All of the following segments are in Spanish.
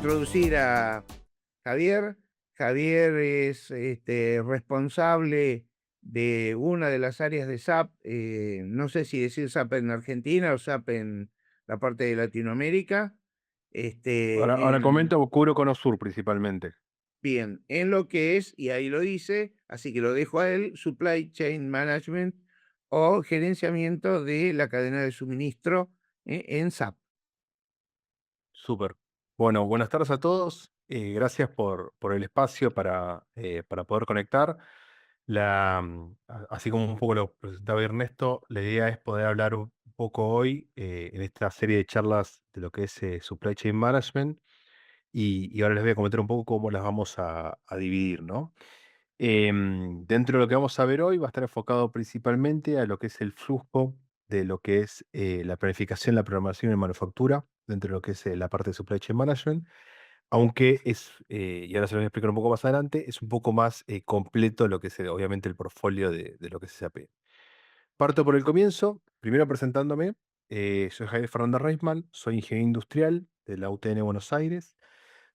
introducir a Javier. Javier es responsable de una de las áreas de SAP, no sé si decir SAP en Argentina o SAP en la parte de Latinoamérica. Ahora En, comento, cubro Cono Sur principalmente. bien, en lo que es, y ahí lo dice, así que lo dejo a él, Supply Chain Management o gerenciamiento de la cadena de suministro en SAP. Súper. Bueno, buenas tardes a todos. Gracias por el espacio para poder conectar. Así como un poco lo presentaba Ernesto, la idea es poder hablar un poco hoy en esta serie de charlas de lo que es Supply Chain Management y ahora les voy a comentar un poco cómo las vamos a dividir, ¿no? Dentro de lo que vamos a ver hoy va a estar enfocado principalmente a lo que es el flujo de lo que es la planificación, la programación y manufactura, dentro de lo que es la parte de supply chain management, aunque y ahora se lo voy a explicar un poco más adelante, es un poco más completo lo que es obviamente el portfolio de lo que es SAP. Parto por el comienzo, primero presentándome, soy Javier Fernández Reisman, soy ingeniero industrial de la UTN Buenos Aires.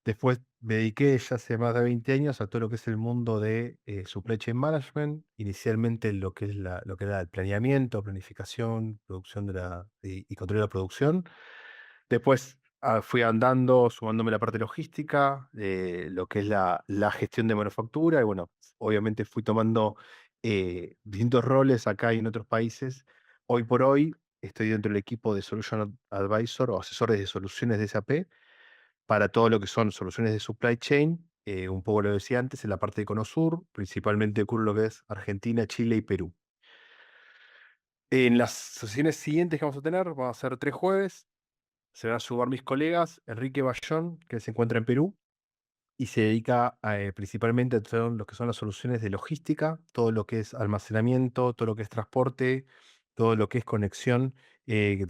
Después me dediqué ya hace más de 20 años a todo lo que es el mundo de supply chain management, inicialmente lo que es lo que era el planeamiento, planificación, producción y control de la producción. Después fui andando, sumándome la parte logística, lo que es la gestión de manufactura, y bueno, obviamente fui tomando distintos roles acá y en otros países. Hoy por hoy estoy dentro del equipo de Solution Advisor o asesores de soluciones de SAP para todo lo que son soluciones de supply chain, un poco lo decía antes, en la parte de Cono Sur, principalmente cubro lo que es Argentina, Chile y Perú. En las sesiones siguientes que vamos a tener, vamos a hacer 3 jueves, se van a sumar mis colegas, Enrique Bayón, que se encuentra en Perú, y se dedica principalmente a todo lo que son las soluciones de logística, todo lo que es almacenamiento, todo lo que es transporte, todo lo que es conexión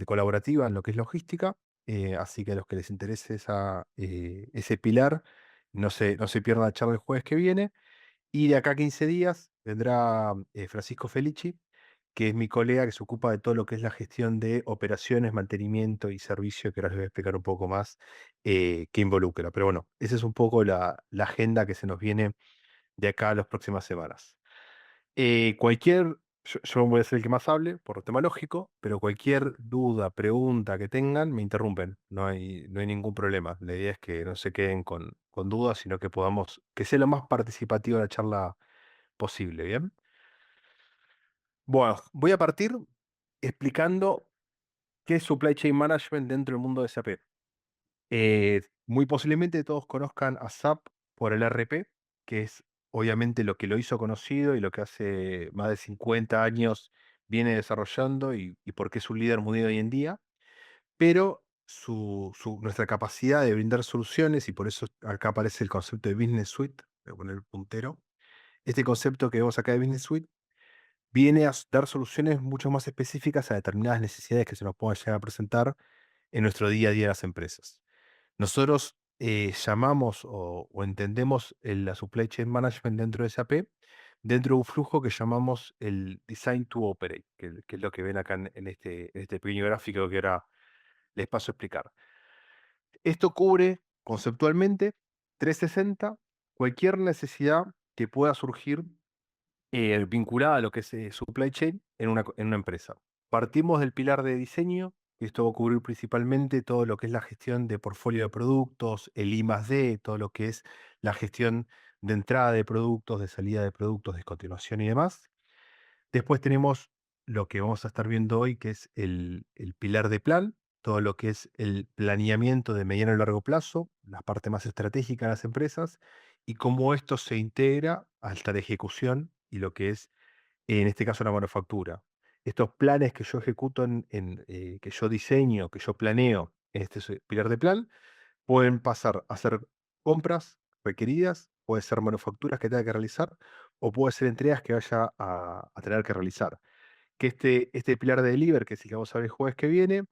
colaborativa en lo que es logística. Así que a los que les interese ese pilar, no se pierdan la charla el jueves que viene. Y de acá a 15 días vendrá Francisco Felici, que es mi colega que se ocupa de todo lo que es la gestión de operaciones, mantenimiento y servicio, que ahora les voy a explicar un poco más qué involucra. Pero bueno, esa es un poco la agenda que se nos viene de acá a las próximas semanas. Yo voy a ser el que más hable por tema lógico, pero cualquier duda, pregunta que tengan, me interrumpen. No hay ningún problema. La idea es que no se queden con dudas, sino que sea lo más participativa la charla posible, ¿bien? Bueno, voy a partir explicando qué es Supply Chain Management dentro del mundo de SAP. Muy posiblemente todos conozcan a SAP por el RP, que es obviamente lo que lo hizo conocido y lo que hace más de 50 años viene desarrollando y por qué es un líder mundial hoy en día, pero nuestra capacidad de brindar soluciones, y por eso acá aparece el concepto de Business Suite, voy a poner el puntero, este concepto que vemos acá de Business Suite viene a dar soluciones mucho más específicas a determinadas necesidades que se nos puedan llegar a presentar en nuestro día a día de las empresas. Nosotros llamamos o entendemos la supply chain management dentro de SAP, dentro de un flujo que llamamos el design to operate, que es lo que ven acá en este pequeño gráfico que ahora les paso a explicar. Esto cubre conceptualmente 360 cualquier necesidad que pueda surgir vinculada a lo que es supply chain en una empresa. Partimos del pilar de diseño, que esto va a cubrir principalmente todo lo que es la gestión de portfolio de productos, el I+D, todo lo que es la gestión de entrada de productos, de salida de productos, descontinuación y demás. Después tenemos lo que vamos a estar viendo hoy, que es el pilar de plan, todo lo que es el planeamiento de mediano y largo plazo, la parte más estratégica de las empresas, y cómo esto se integra hasta la ejecución y lo que es, en este caso, la manufactura. Estos planes que yo ejecuto, que yo diseño, que yo planeo en este pilar de plan, pueden pasar a ser compras requeridas, puede ser manufacturas que tenga que realizar, o puede ser entregas que vaya a tener que realizar. Que este pilar de delivery, que es el que vamos a ver el jueves que viene,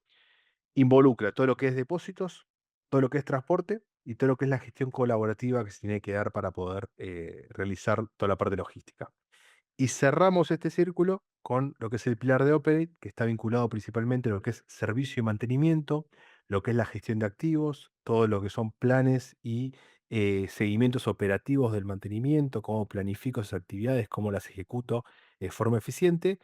involucra todo lo que es depósitos, todo lo que es transporte y todo lo que es la gestión colaborativa que se tiene que dar para poder realizar toda la parte logística. Y cerramos este círculo con lo que es el pilar de Operate, que está vinculado principalmente a lo que es servicio y mantenimiento, lo que es la gestión de activos, todo lo que son planes y seguimientos operativos del mantenimiento, cómo planifico esas actividades, cómo las ejecuto de forma eficiente,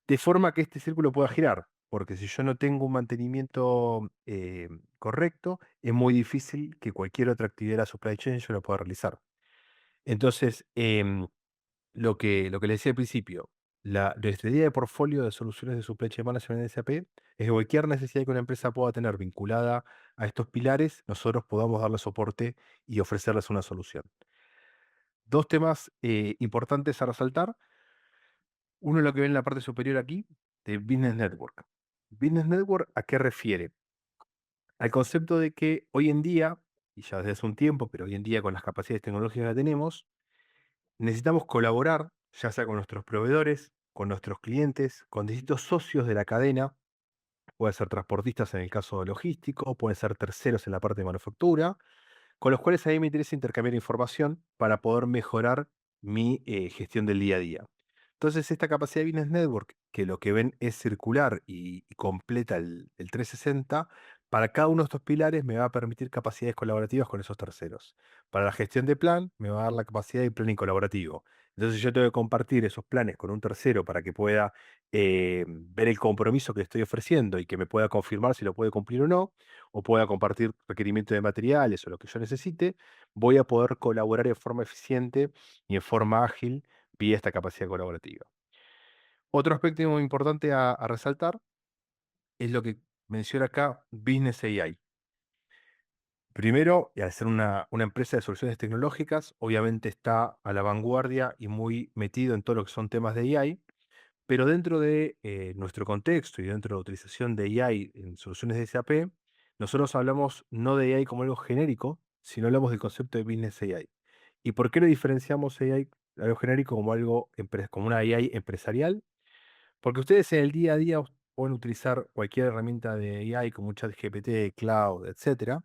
de forma que este círculo pueda girar. Porque si yo no tengo un mantenimiento correcto, es muy difícil que cualquier otra actividad de la supply chain yo la pueda realizar. Entonces, lo que le decía al principio, la estrategia de portfolio de soluciones de supply chain management en SAP es que cualquier necesidad que una empresa pueda tener vinculada a estos pilares, nosotros podamos darle soporte y ofrecerles una solución. Dos temas importantes a resaltar. Uno es lo que ven en la parte superior aquí, de Business Network. Business Network, ¿a qué refiere? Al concepto de que hoy en día, y ya desde hace un tiempo, pero hoy en día con las capacidades tecnológicas que tenemos, necesitamos colaborar, ya sea con nuestros proveedores, con nuestros clientes, con distintos socios de la cadena, pueden ser transportistas en el caso logístico, pueden ser terceros en la parte de manufactura, con los cuales a mí me interesa intercambiar información para poder mejorar mi gestión del día a día. Entonces, esta capacidad de Business Network, que lo que ven es circular y completa el 360, para cada uno de estos pilares me va a permitir capacidades colaborativas con esos terceros. Para la gestión de plan, me va a dar la capacidad de planning colaborativo. Entonces, yo tengo que compartir esos planes con un tercero para que pueda ver el compromiso que le estoy ofreciendo y que me pueda confirmar si lo puede cumplir o pueda compartir requerimientos de materiales o lo que yo necesite, voy a poder colaborar de forma eficiente y en forma ágil vía esta capacidad colaborativa. Otro aspecto muy importante a resaltar es lo que menciona acá Business AI. Primero, y al ser una empresa de soluciones tecnológicas, obviamente está a la vanguardia y muy metido en todo lo que son temas de AI, pero dentro de nuestro contexto y dentro de la utilización de AI en soluciones de SAP, nosotros hablamos no de AI como algo genérico, sino hablamos del concepto de Business AI. ¿Y por qué lo diferenciamos AI, algo genérico, como como una AI empresarial? Porque ustedes en el día a día pueden utilizar cualquier herramienta de AI como ChatGPT, Cloud, etcétera,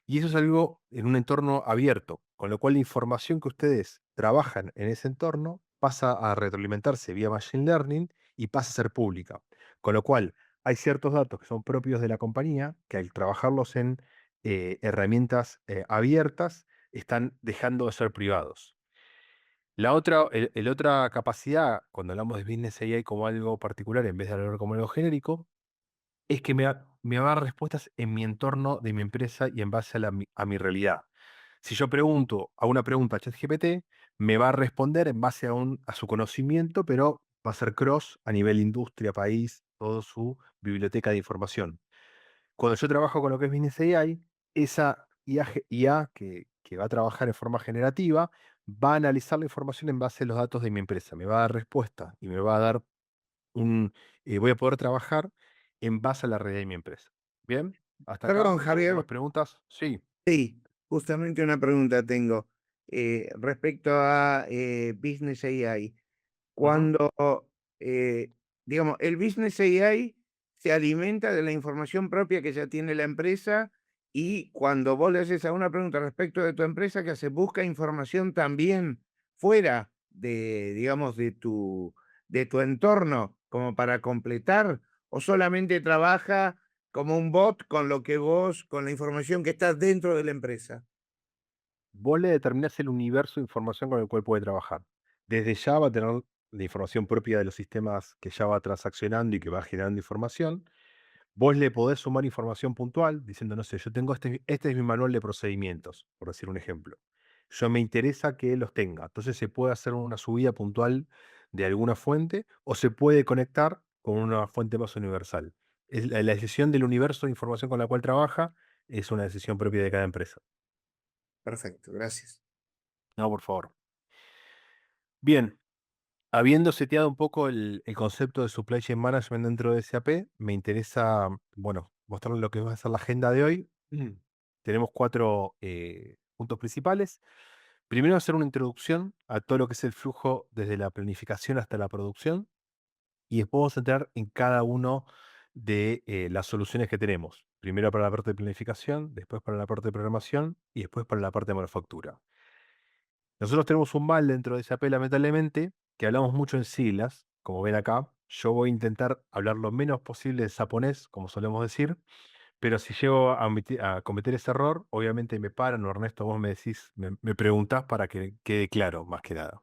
y eso es algo en un entorno abierto, con lo cual la información que ustedes trabajan en ese entorno pasa a retroalimentarse vía Machine Learning y pasa a ser pública. Con lo cual, hay ciertos datos que son propios de la compañía que al trabajarlos en herramientas abiertas están dejando de ser privados. La otra capacidad, cuando hablamos de Business AI como algo particular en vez de hablar como algo genérico, es que me va a dar respuestas en mi entorno de mi empresa y en base a mi realidad. Si yo pregunto a una pregunta a ChatGPT, me va a responder en base a su conocimiento, pero va a ser cross a nivel industria, país, toda su biblioteca de información. Cuando yo trabajo con lo que es Business AI, esa IA que va a trabajar en forma generativa va a analizar la información en base a los datos de mi empresa. Me va a dar respuesta y me va a dar voy a poder trabajar en base a la realidad de mi empresa. Bien, hasta acá. Perdón, ¿Tengo Javier, más preguntas? Sí. sí, justamente una pregunta tengo respecto a Business AI. Ujú. Cuando, eh, digamos, el Business AI se alimenta de la información propia que ya tiene la empresa y cuando vos le haces a una pregunta respecto de tu empresa, que hace, busca información también fuera de, digamos, de tu entorno, como para completar, o solamente trabaja como un bot con lo que vos, con la información que está dentro de la empresa. Vos le determinás el universo de información con el cual puede trabajar. Desde ya va a tener la información propia de los sistemas que ya va transaccionando y que va generando información. Vos le podés sumar información puntual diciendo, no sé, yo tengo este es mi manual de procedimientos, por decir un ejemplo. Yo me interesa que los tenga. Entonces se puede hacer una subida puntual de alguna fuente o se puede conectar con una fuente más universal. La decisión del universo de información con la cual trabaja es una decisión propia de cada empresa. Perfecto, gracias. No, por favor. Bien, habiendo seteado un poco el concepto de supply chain management dentro de SAP, me interesa, bueno, mostrarles lo que va a ser la agenda de hoy. Tenemos cuatro puntos principales. Primero, hacer una introducción a todo lo que es el flujo desde la planificación hasta la producción y después vamos a entrar en cada uno de las soluciones que tenemos. Primero para la parte de planificación, después para la parte de programación y después para la parte de manufactura. Nosotros tenemos un mal dentro de SAP, lamentablemente, que hablamos mucho en siglas, como ven acá. Yo voy a intentar hablar lo menos posible de japonés, como solemos decir, pero si llego a cometer ese error, obviamente me paran, o Ernesto, vos me decís, me preguntás para que quede claro, más que nada.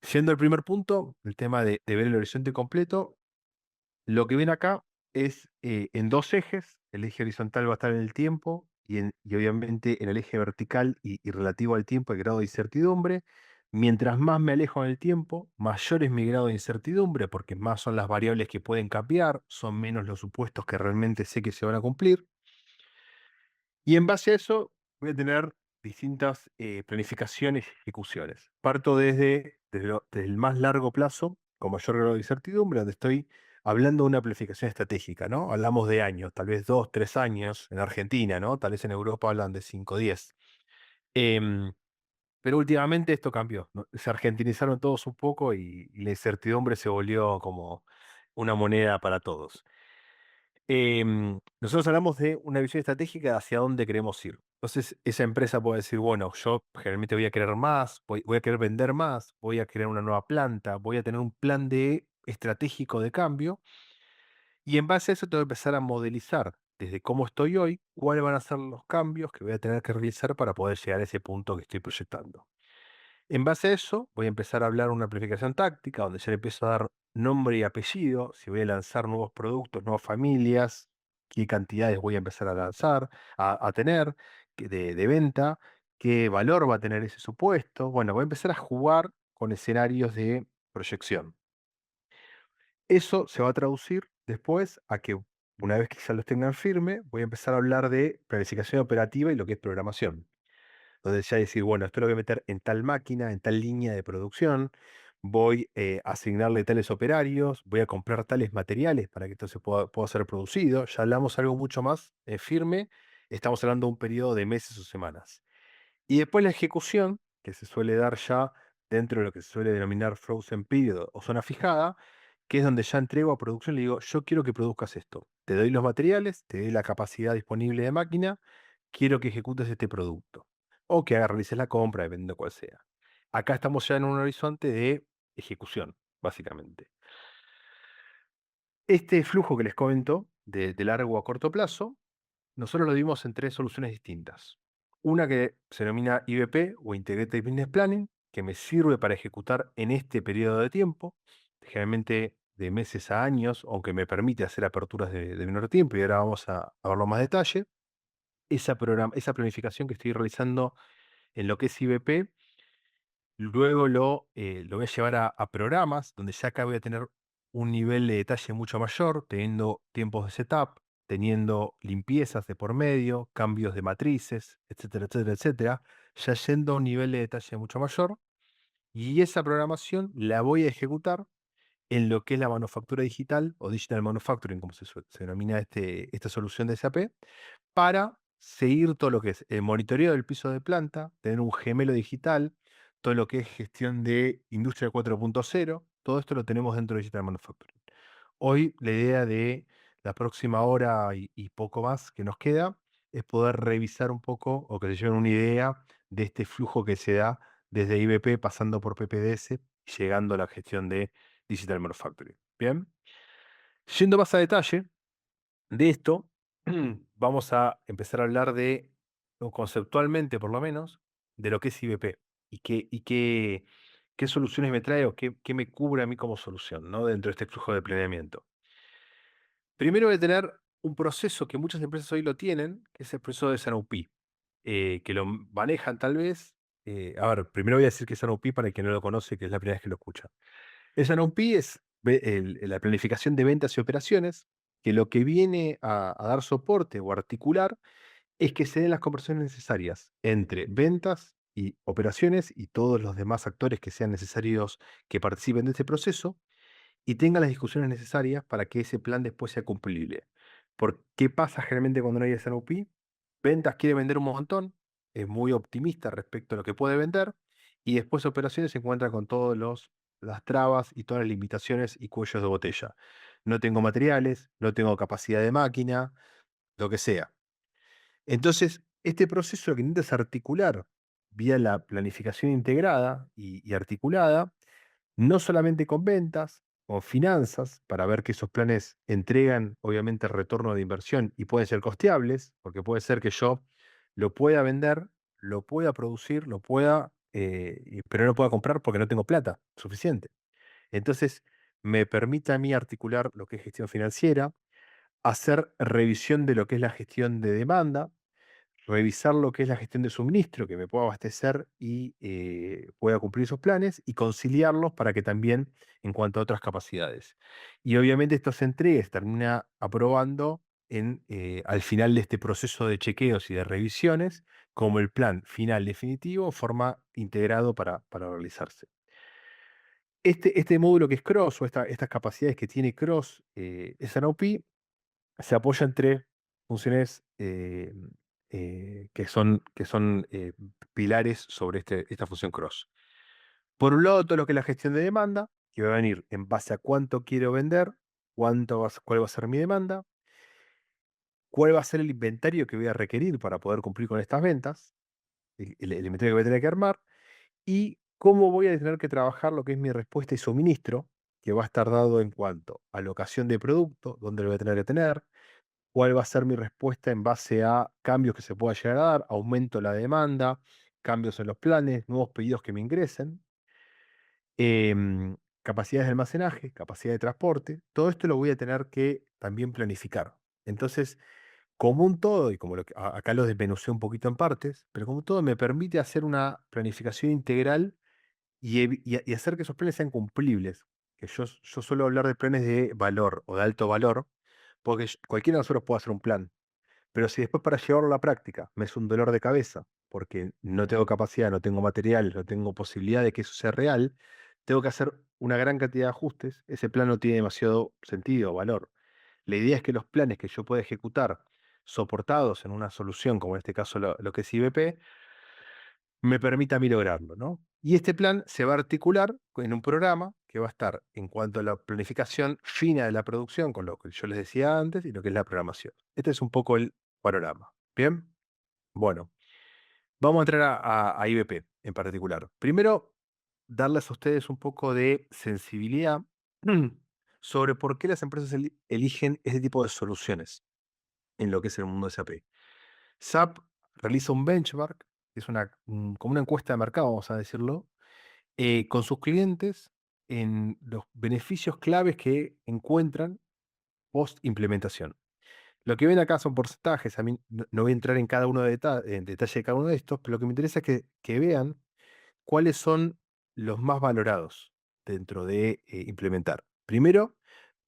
Siendo el primer punto, el tema de ver el horizonte completo, lo que viene acá es en dos ejes. El eje horizontal va a estar en el tiempo y obviamente en el eje vertical y relativo al tiempo el grado de incertidumbre. Mientras más me alejo en el tiempo, mayor es mi grado de incertidumbre porque más son las variables que pueden cambiar, son menos los supuestos que realmente sé que se van a cumplir. Y en base a eso voy a tener distintas planificaciones y ejecuciones. Parto desde el más largo plazo, con mayor grado de incertidumbre, donde estoy hablando de una planificación estratégica, ¿no? Hablamos de años, tal vez 2, 3 años en Argentina, ¿no? Tal vez en Europa hablan de 5, 10. Em, pero últimamente esto cambió, ¿no? Se argentinizaron todos un poco y la incertidumbre se volvió como una moneda para todos. Nosotros hablamos de una visión estratégica de hacia dónde queremos ir. Entonces, esa empresa puede decir, bueno, yo generalmente voy a querer más, voy a querer vender más, voy a crear una nueva planta, voy a tener un plan de estratégico de cambio, y en base a eso tengo que empezar a modelizar desde cómo estoy hoy, cuáles van a ser los cambios que voy a tener que realizar para poder llegar a ese punto que estoy proyectando. En base a eso, voy a empezar a hablar una planificación táctica, donde ya le empiezo a dar nombre y apellido, si voy a lanzar nuevos productos, nuevas familias, qué cantidades voy a empezar a lanzar, a tener de venta, qué valor va a tener ese supuesto. Bueno, voy a empezar a jugar con escenarios de proyección. Eso se va a traducir después a que una vez que ya los tengan firme, voy a empezar a hablar de planificación operativa y lo que es programación. Entonces ya decir, bueno, esto lo voy a meter en tal máquina, en tal línea de producción, voy a asignarle tales operarios, voy a comprar tales materiales para que esto pueda ser producido. Ya hablamos algo mucho más firme, estamos hablando de un periodo de meses o semanas. Y después la ejecución, que se suele dar ya dentro de lo que se suele denominar frozen period o zona fijada, que es donde ya entrego a producción, le digo, yo quiero que produzcas esto. Te doy los materiales, te doy la capacidad disponible de máquina, quiero que ejecutes este producto. O que realices la compra, dependiendo cuál sea. Acá estamos ya en un horizonte de ejecución, básicamente. Este flujo que les comento, de largo a corto plazo, nosotros lo dimos en tres soluciones distintas. Una que se denomina IBP o Integrated Business Planning, que me sirve para ejecutar en este periodo de tiempo, generalmente de meses a años, aunque me permite hacer aperturas de menor tiempo, y ahora vamos a verlo más detalle. Esa planificación que estoy realizando en lo que es IBP, luego lo voy a llevar a programas, donde ya acá voy a tener un nivel de detalle mucho mayor, teniendo tiempos de setup, teniendo limpiezas de por medio, cambios de matrices, etcétera, etcétera, etcétera, ya yendo a un nivel de detalle mucho mayor. Y esa programación la voy a ejecutar en lo que es la manufactura digital o digital manufacturing, como se denomina esta solución de SAP, para seguir todo lo que es el monitoreo del piso de planta, tener un gemelo digital, todo lo que es gestión de Industria 4.0, todo esto lo tenemos dentro de Digital Manufacturing. Hoy la idea de la próxima hora y poco más que nos queda es poder revisar un poco o que se lleven una idea de este flujo que se da desde IBP pasando por PPDS y llegando a la gestión de Digital Manufacturing. Bien, yendo más a detalle, de esto, vamos a empezar a hablar o conceptualmente por lo menos, de lo que es IBP y qué soluciones me trae o qué me cubre a mí como solución, ¿no? Dentro de este flujo de planeamiento. Primero voy a tener un proceso que muchas empresas hoy lo tienen, que es el proceso de SNOP, que lo manejan tal vez. A ver, primero voy a decir que es SNOP para el que no lo conoce, que es la primera vez que lo escucha. El SNOP es la planificación de ventas y operaciones, que lo que viene a dar soporte o articular es que se den las conversaciones necesarias entre ventas y operaciones y todos los demás actores que sean necesarios que participen de este proceso y tengan las discusiones necesarias para que ese plan después sea cumplible. ¿Por qué pasa generalmente cuando no hay SNOP? Ventas quiere vender un montón, es muy optimista respecto a lo que puede vender, y después operaciones se encuentra con todas las trabas y todas las limitaciones y cuellos de botella. No tengo materiales, no tengo capacidad de máquina, lo que sea. Entonces, este proceso lo que intenta es articular vía la planificación integrada y articulada, no solamente con ventas, con finanzas para ver que esos planes entregan, obviamente, retorno de inversión y pueden ser costeables, porque puede ser que yo lo pueda vender, lo pueda producir, pero no lo pueda comprar porque no tengo plata suficiente. Entonces, me permite a mí articular lo que es gestión financiera, hacer revisión de lo que es la gestión de demanda, revisar lo que es la gestión de suministro, que me pueda abastecer y pueda cumplir esos planes, y conciliarlos para que también en cuanto a otras capacidades. Y obviamente esto se entrega, se termina aprobando al final de este proceso de chequeos y de revisiones, como el plan final definitivo, forma integrado para realizarse. Este módulo que es Cross, o estas capacidades que tiene Cross, S&OP, se apoya en 3 funciones, que son pilares sobre esta función cross. Por un lado, todo lo que es la gestión de demanda, que va a venir en base a cuánto quiero vender, cuál va a ser mi demanda, cuál va a ser el inventario que voy a requerir para poder cumplir con estas ventas, el inventario que voy a tener que armar, y cómo voy a tener que trabajar lo que es mi respuesta y suministro, que va a estar dado en cuanto a locación de producto, dónde lo voy a tener que tener, cuál va a ser mi respuesta en base a cambios que se pueda llegar a dar, aumento de la demanda, cambios en los planes, nuevos pedidos que me ingresen, capacidades de almacenaje, capacidad de transporte, todo esto lo voy a tener que también planificar. Entonces, como un todo, y como acá lo desmenucé un poquito en partes, pero como un todo me permite hacer una planificación integral y hacer que esos planes sean cumplibles. Que yo suelo hablar de planes de valor o de alto valor, porque cualquiera de nosotros puede hacer un plan. Pero si después para llevarlo a la práctica me es un dolor de cabeza, porque no tengo capacidad, no tengo materiales, no tengo posibilidad de que eso sea real, tengo que hacer una gran cantidad de ajustes, ese plan no tiene demasiado sentido o valor. La idea es que los planes que yo pueda ejecutar soportados en una solución, como en este caso lo que es IBP, me permita a mí lograrlo, ¿no? Y este plan se va a articular en un programa que va a estar en cuanto a la planificación fina de la producción, con lo que yo les decía antes, y lo que es la programación. Este es un poco el panorama. ¿Bien? Bueno, vamos a entrar a IBP en particular. Primero, darles a ustedes un poco de sensibilidad sobre por qué las empresas eligen este tipo de soluciones en lo que es el mundo de SAP. SAP realiza un benchmark, que es como una encuesta de mercado, vamos a decirlo, con sus clientes en los beneficios claves que encuentran post implementación. Lo que ven acá son porcentajes, a mí no voy a entrar en cada uno en detalle de cada uno de estos, pero lo que me interesa es que vean cuáles son los más valorados dentro de implementar. Primero,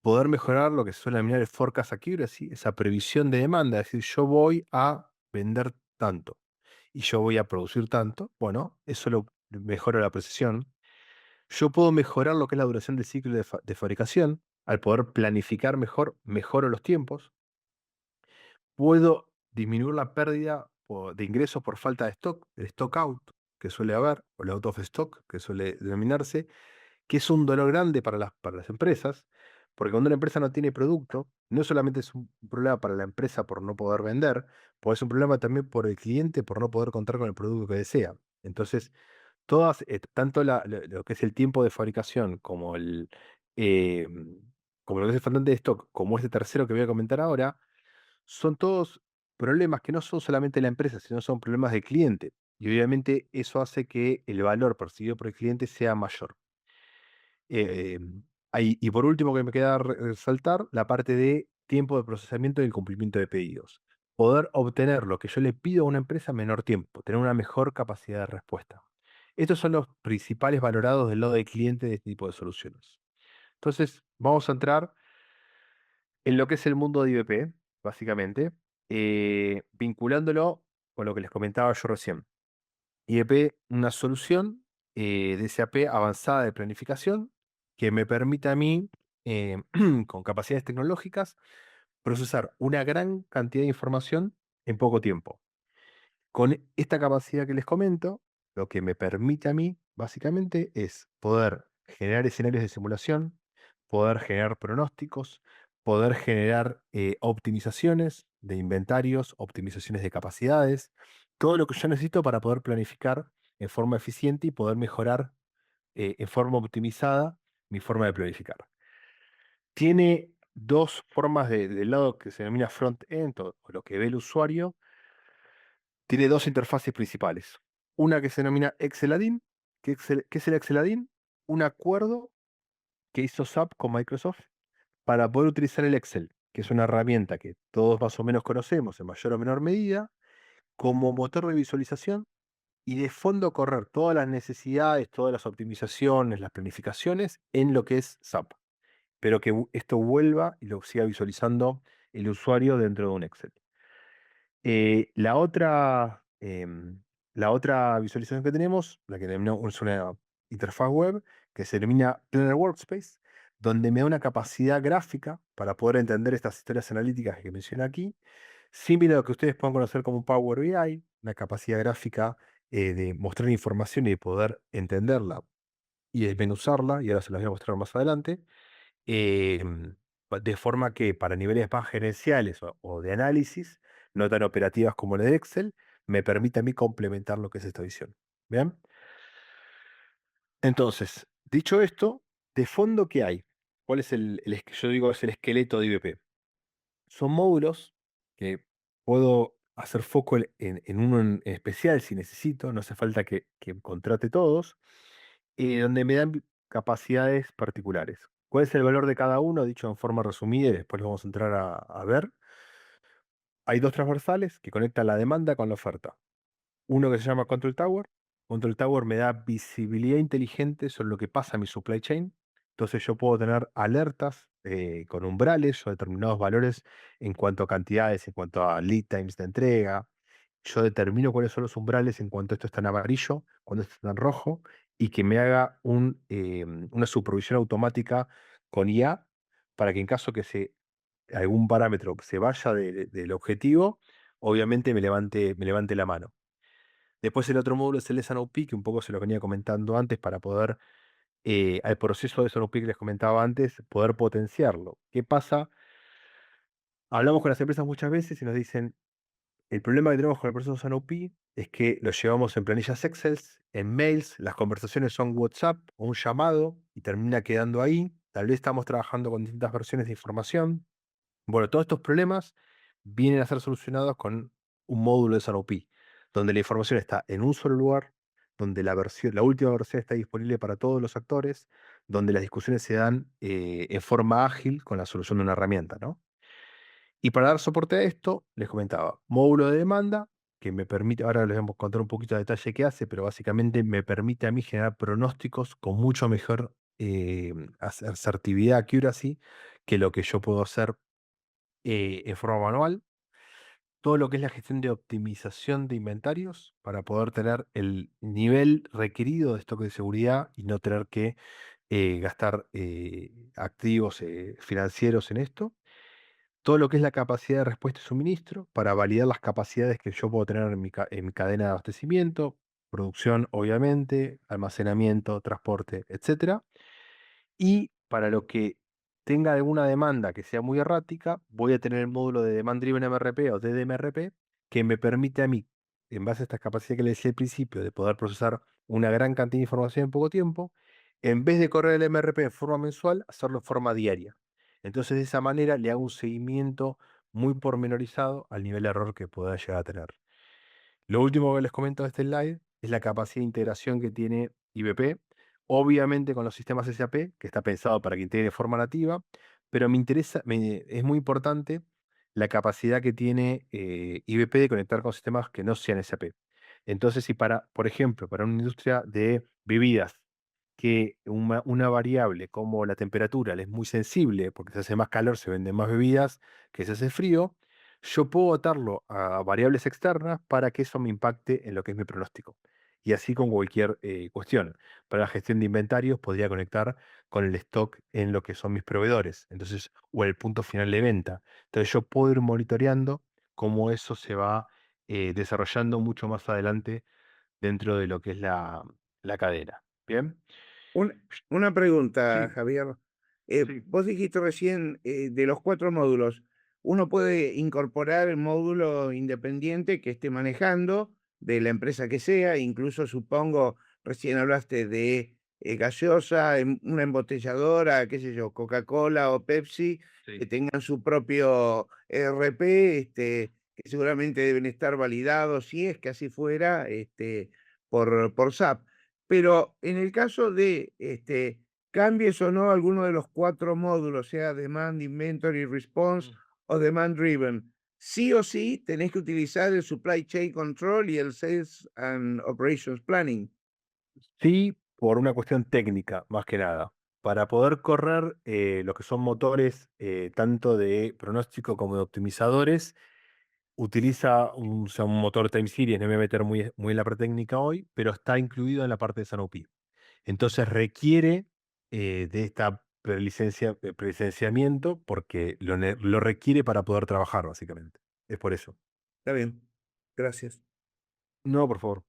poder mejorar lo que se suele denominar el forecast accuracy, esa previsión de demanda, es decir, yo voy a vender tanto y yo voy a producir tanto, bueno, eso lo mejora la precisión. Yo puedo mejorar lo que es la duración del ciclo de fabricación, al poder planificar mejor, mejoro los tiempos. Puedo disminuir la pérdida de ingresos por falta de stock, el stock out que suele haber, o el out of stock que suele denominarse, que es un dolor grande para las empresas, porque cuando una empresa no tiene producto, no solamente es un problema para la empresa por no poder vender, pues es un problema también por el cliente por no poder contar con el producto que desea. Entonces, tanto lo que es el tiempo de fabricación como lo que es el faltante de stock, como este tercero que voy a comentar ahora, son todos problemas que no son solamente de la empresa, sino son problemas del cliente. Y obviamente eso hace que el valor percibido por el cliente sea mayor. Y por último, que me queda resaltar, la parte de tiempo de procesamiento y el cumplimiento de pedidos. Poder obtener lo que yo le pido a una empresa en menor tiempo, tener una mejor capacidad de respuesta. Estos son los principales valorados del lado del cliente de este tipo de soluciones. Entonces, vamos a entrar en lo que es el mundo de IBP, básicamente, vinculándolo con lo que les comentaba yo recién. IBP, una solución de SAP avanzada de planificación que me permite a mí, con capacidades tecnológicas, procesar una gran cantidad de información en poco tiempo. Con esta capacidad que les comento, lo que me permite a mí, básicamente, es poder generar escenarios de simulación, poder generar pronósticos, poder generar optimizaciones de inventarios, optimizaciones de capacidades, todo lo que yo necesito para poder planificar en forma eficiente y poder mejorar en forma optimizada mi forma de planificar. Tiene dos formas del lado que se denomina front-end o lo que ve el usuario. Tiene dos interfaces principales. Una que se denomina Exceladin. ¿Qué es el Exceladin? Un acuerdo que hizo SAP con Microsoft para poder utilizar el Excel, que es una herramienta que todos más o menos conocemos en mayor o menor medida, como motor de visualización y de fondo correr todas las necesidades, todas las optimizaciones, las planificaciones en lo que es SAP, pero que esto vuelva y lo siga visualizando el usuario dentro de un Excel. La la otra visualización que tenemos, la que es una interfaz web que se denomina Planner Workspace, donde me da una capacidad gráfica para poder entender estas historias analíticas que mencioné aquí, similar a lo que ustedes puedan conocer como Power BI, una capacidad gráfica de mostrar información y de poder entenderla y desmenuzarla, y ahora se las voy a mostrar más adelante. Em, de forma que para niveles más gerenciales o de análisis, no tan operativas como la de Excel, me permite a mí complementar lo que es esta visión. ¿Bien? Entonces, dicho esto, de fondo, ¿qué hay? ¿Cuál es yo digo, es el esqueleto de IBP? Son módulos que puedo hacer foco en uno en especial si necesito, no hace falta que contrate todos, donde me dan capacidades particulares. ¿Cuál es el valor de cada uno? Dicho en forma resumida, y después lo vamos a entrar a ver. Hay dos transversales que conectan la demanda con la oferta. Uno que se llama Control Tower. Control Tower me da visibilidad inteligente sobre lo que pasa en mi supply chain. Entonces yo puedo tener alertas con umbrales o determinados valores en cuanto a cantidades, en cuanto a lead times de entrega. Yo determino cuáles son los umbrales en cuanto esto está en amarillo, cuando esto está en rojo, y que me haga una supervisión automática con IA para que en caso que algún parámetro se vaya del objetivo, obviamente me levante la mano. Después el otro módulo es el S&OP, que un poco se lo venía comentando antes para poder, al proceso de S&OP que les comentaba antes, poder potenciarlo. ¿Qué pasa? Hablamos con las empresas muchas veces y nos dicen, el problema que tenemos con el proceso S&OP es que lo llevamos en planillas Excel, en mails, las conversaciones son WhatsApp o un llamado y termina quedando ahí. Tal vez estamos trabajando con distintas versiones de información. Bueno, todos estos problemas vienen a ser solucionados con un módulo de S&OP, donde la información está en un solo lugar, donde la última versión está disponible para todos los actores, donde las discusiones se dan en forma ágil con la solución de una herramienta, ¿no? Y para dar soporte a esto, les comentaba, módulo de demanda, que me permite, ahora les vamos a contar un poquito de detalle qué hace, pero básicamente me permite a mí generar pronósticos con mucho mejor asertividad, accuracy, que lo que yo puedo hacer en forma manual. Todo lo que es la gestión de optimización de inventarios para poder tener el nivel requerido de stock de seguridad y no tener que gastar activos financieros en esto. Todo lo que es la capacidad de respuesta y suministro para validar las capacidades que yo puedo tener en mi cadena de abastecimiento, producción, obviamente, almacenamiento, transporte, etcétera. Y para lo que tenga alguna demanda que sea muy errática, voy a tener el módulo de Demand Driven MRP o DDMRP que me permite a mí, en base a esta capacidad que le decía al principio, de poder procesar una gran cantidad de información en poco tiempo, en vez de correr el MRP en forma mensual, hacerlo en forma diaria. Entonces, de esa manera le hago un seguimiento muy pormenorizado al nivel de error que pueda llegar a tener. Lo último que les comento de este slide es la capacidad de integración que tiene IBP, obviamente con los sistemas SAP, que está pensado para que integre de forma nativa, pero es muy importante la capacidad que tiene IBP de conectar con sistemas que no sean SAP. Entonces, si por ejemplo, para una industria de bebidas, que una variable como la temperatura le es muy sensible, porque se hace más calor, se venden más bebidas, que se hace frío, yo puedo atarlo a variables externas para que eso me impacte en lo que es mi pronóstico. Y así con cualquier cuestión. Para la gestión de inventarios podría conectar con el stock en lo que son mis proveedores. Entonces, o el punto final de venta. Entonces yo puedo ir monitoreando cómo eso se va desarrollando mucho más adelante dentro de lo que es la cadena. ¿Bien? Un- una pregunta, Sí, Javier. sí. Vos dijiste recién, de los cuatro módulos, uno puede incorporar el módulo independiente que esté manejando de la empresa que sea, incluso supongo, recién hablaste de gaseosa, una embotelladora, qué sé yo, Coca-Cola o Pepsi, que Sí. tengan su propio ERP, que seguramente deben estar validados, si es que así fuera, por SAP. Pero en el caso de, cambies o no alguno de los 4 módulos, sea Demand, Inventory, Response Mm. o Demand Driven, sí o sí tenés que utilizar el Supply Chain Control y el Sales and Operations Planning. Sí, por una cuestión técnica, más que nada. Para poder correr lo que son motores tanto de pronóstico como de optimizadores, utiliza un, o sea, un motor Time Series, no me voy a meter muy en la parte técnica hoy, pero está incluido en la parte de Sanofi. Entonces requiere de esta prelicenciamiento porque lo requiere para poder trabajar, básicamente. Es por eso. Está bien, gracias. No, por favor.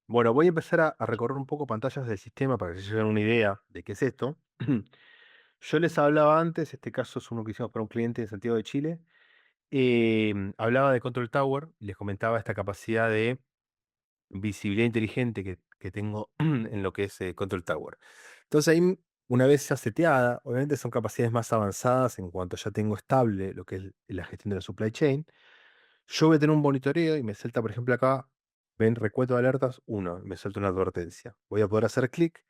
Bueno, voy a empezar a recorrer un poco pantallas del sistema para que se lleven una idea de qué es esto. Yo les hablaba antes, este caso es uno que hicimos para un cliente de Santiago de Chile. Hablaba de Control Tower y les comentaba esta capacidad de visibilidad inteligente que tengo en lo que es Control Tower. Entonces ahí, una vez ya seteada, obviamente son capacidades más avanzadas en cuanto ya tengo estable lo que es la gestión de la supply chain. Yo voy a tener un monitoreo y me salta, por ejemplo, acá, ven, recuento de alertas, uno, me salta una advertencia. Voy a poder hacer clic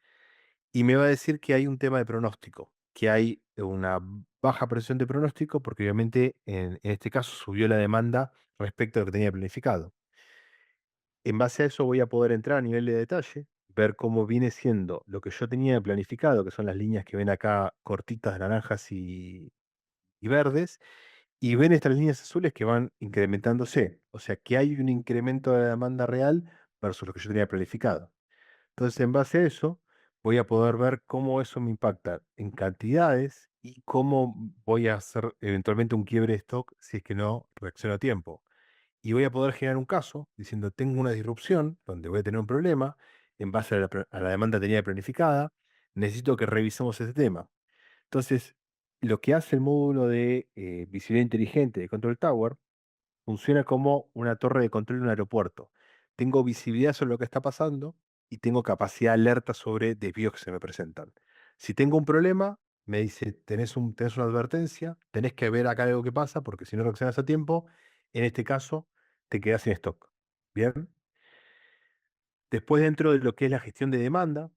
y me va a decir que hay un tema de pronóstico, que hay una baja presión de pronóstico, porque obviamente en este caso subió la demanda respecto a lo que tenía planificado. En base a eso voy a poder entrar a nivel de detalle, ver cómo viene siendo lo que yo tenía planificado, que son las líneas que ven acá cortitas, naranjas y verdes, y ven estas líneas azules que van incrementándose. O sea que hay un incremento de la demanda real versus lo que yo tenía planificado. Entonces, en base a eso, voy a poder ver cómo eso me impacta en cantidades y cómo voy a hacer eventualmente un quiebre de stock si es que no reacciono a tiempo. Y voy a poder generar un caso diciendo, tengo una disrupción donde voy a tener un problema en base a la demanda que tenía planificada, necesito que revisemos ese tema. Entonces, lo que hace el módulo de visibilidad inteligente de Control Tower funciona como una torre de control de un aeropuerto. Tengo visibilidad sobre lo que está pasando y tengo capacidad de alerta sobre desvíos que se me presentan. Si tengo un problema, me dice, tenés una advertencia, tenés que ver acá algo que pasa, porque si no reaccionas a tiempo, en este caso, te quedas sin stock. Bien. Después, dentro de lo que es la gestión de demanda,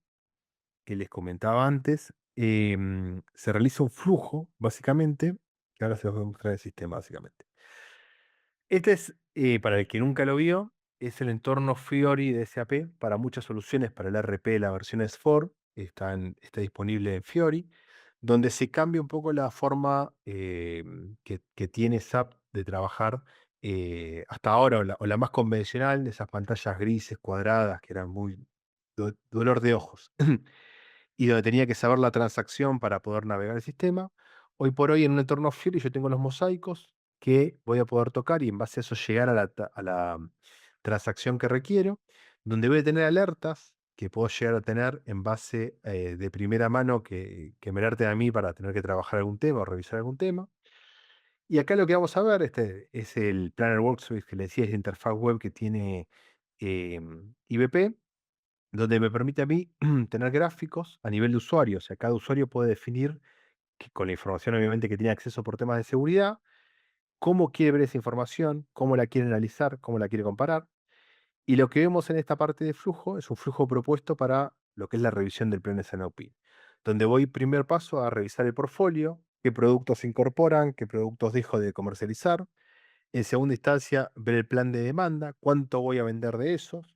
que les comentaba antes, se realiza un flujo, básicamente, que ahora se los voy a mostrar en el sistema, básicamente. Este es, para el que nunca lo vio, es el entorno Fiori de SAP para muchas soluciones para el RP, la versión S4, está disponible en Fiori, donde se cambia un poco la forma que tiene SAP de trabajar hasta ahora, o la más convencional, de esas pantallas grises, cuadradas, que eran muy dolor de ojos, y donde tenía que saber la transacción para poder navegar el sistema. Hoy por hoy, en un entorno Fiori, yo tengo los mosaicos que voy a poder tocar y en base a eso llegar a la transacción que requiero, donde voy a tener alertas que puedo llegar a tener en base de primera mano que me alerten a mí para tener que trabajar algún tema o revisar algún tema. Y acá lo que vamos a ver, este es el Planner Workspace que le decía, es la interfaz web que tiene IBP, donde me permite a mí tener gráficos a nivel de usuario. O sea, cada usuario puede definir, con la información obviamente que tiene acceso por temas de seguridad, cómo quiere ver esa información, cómo la quiere analizar, cómo la quiere comparar. Y lo que vemos en esta parte de flujo es un flujo propuesto para lo que es la revisión del plan de Sanofi, donde voy primer paso a revisar el portfolio, qué productos se incorporan, qué productos dejo de comercializar. En segunda instancia, ver el plan de demanda, cuánto voy a vender de esos.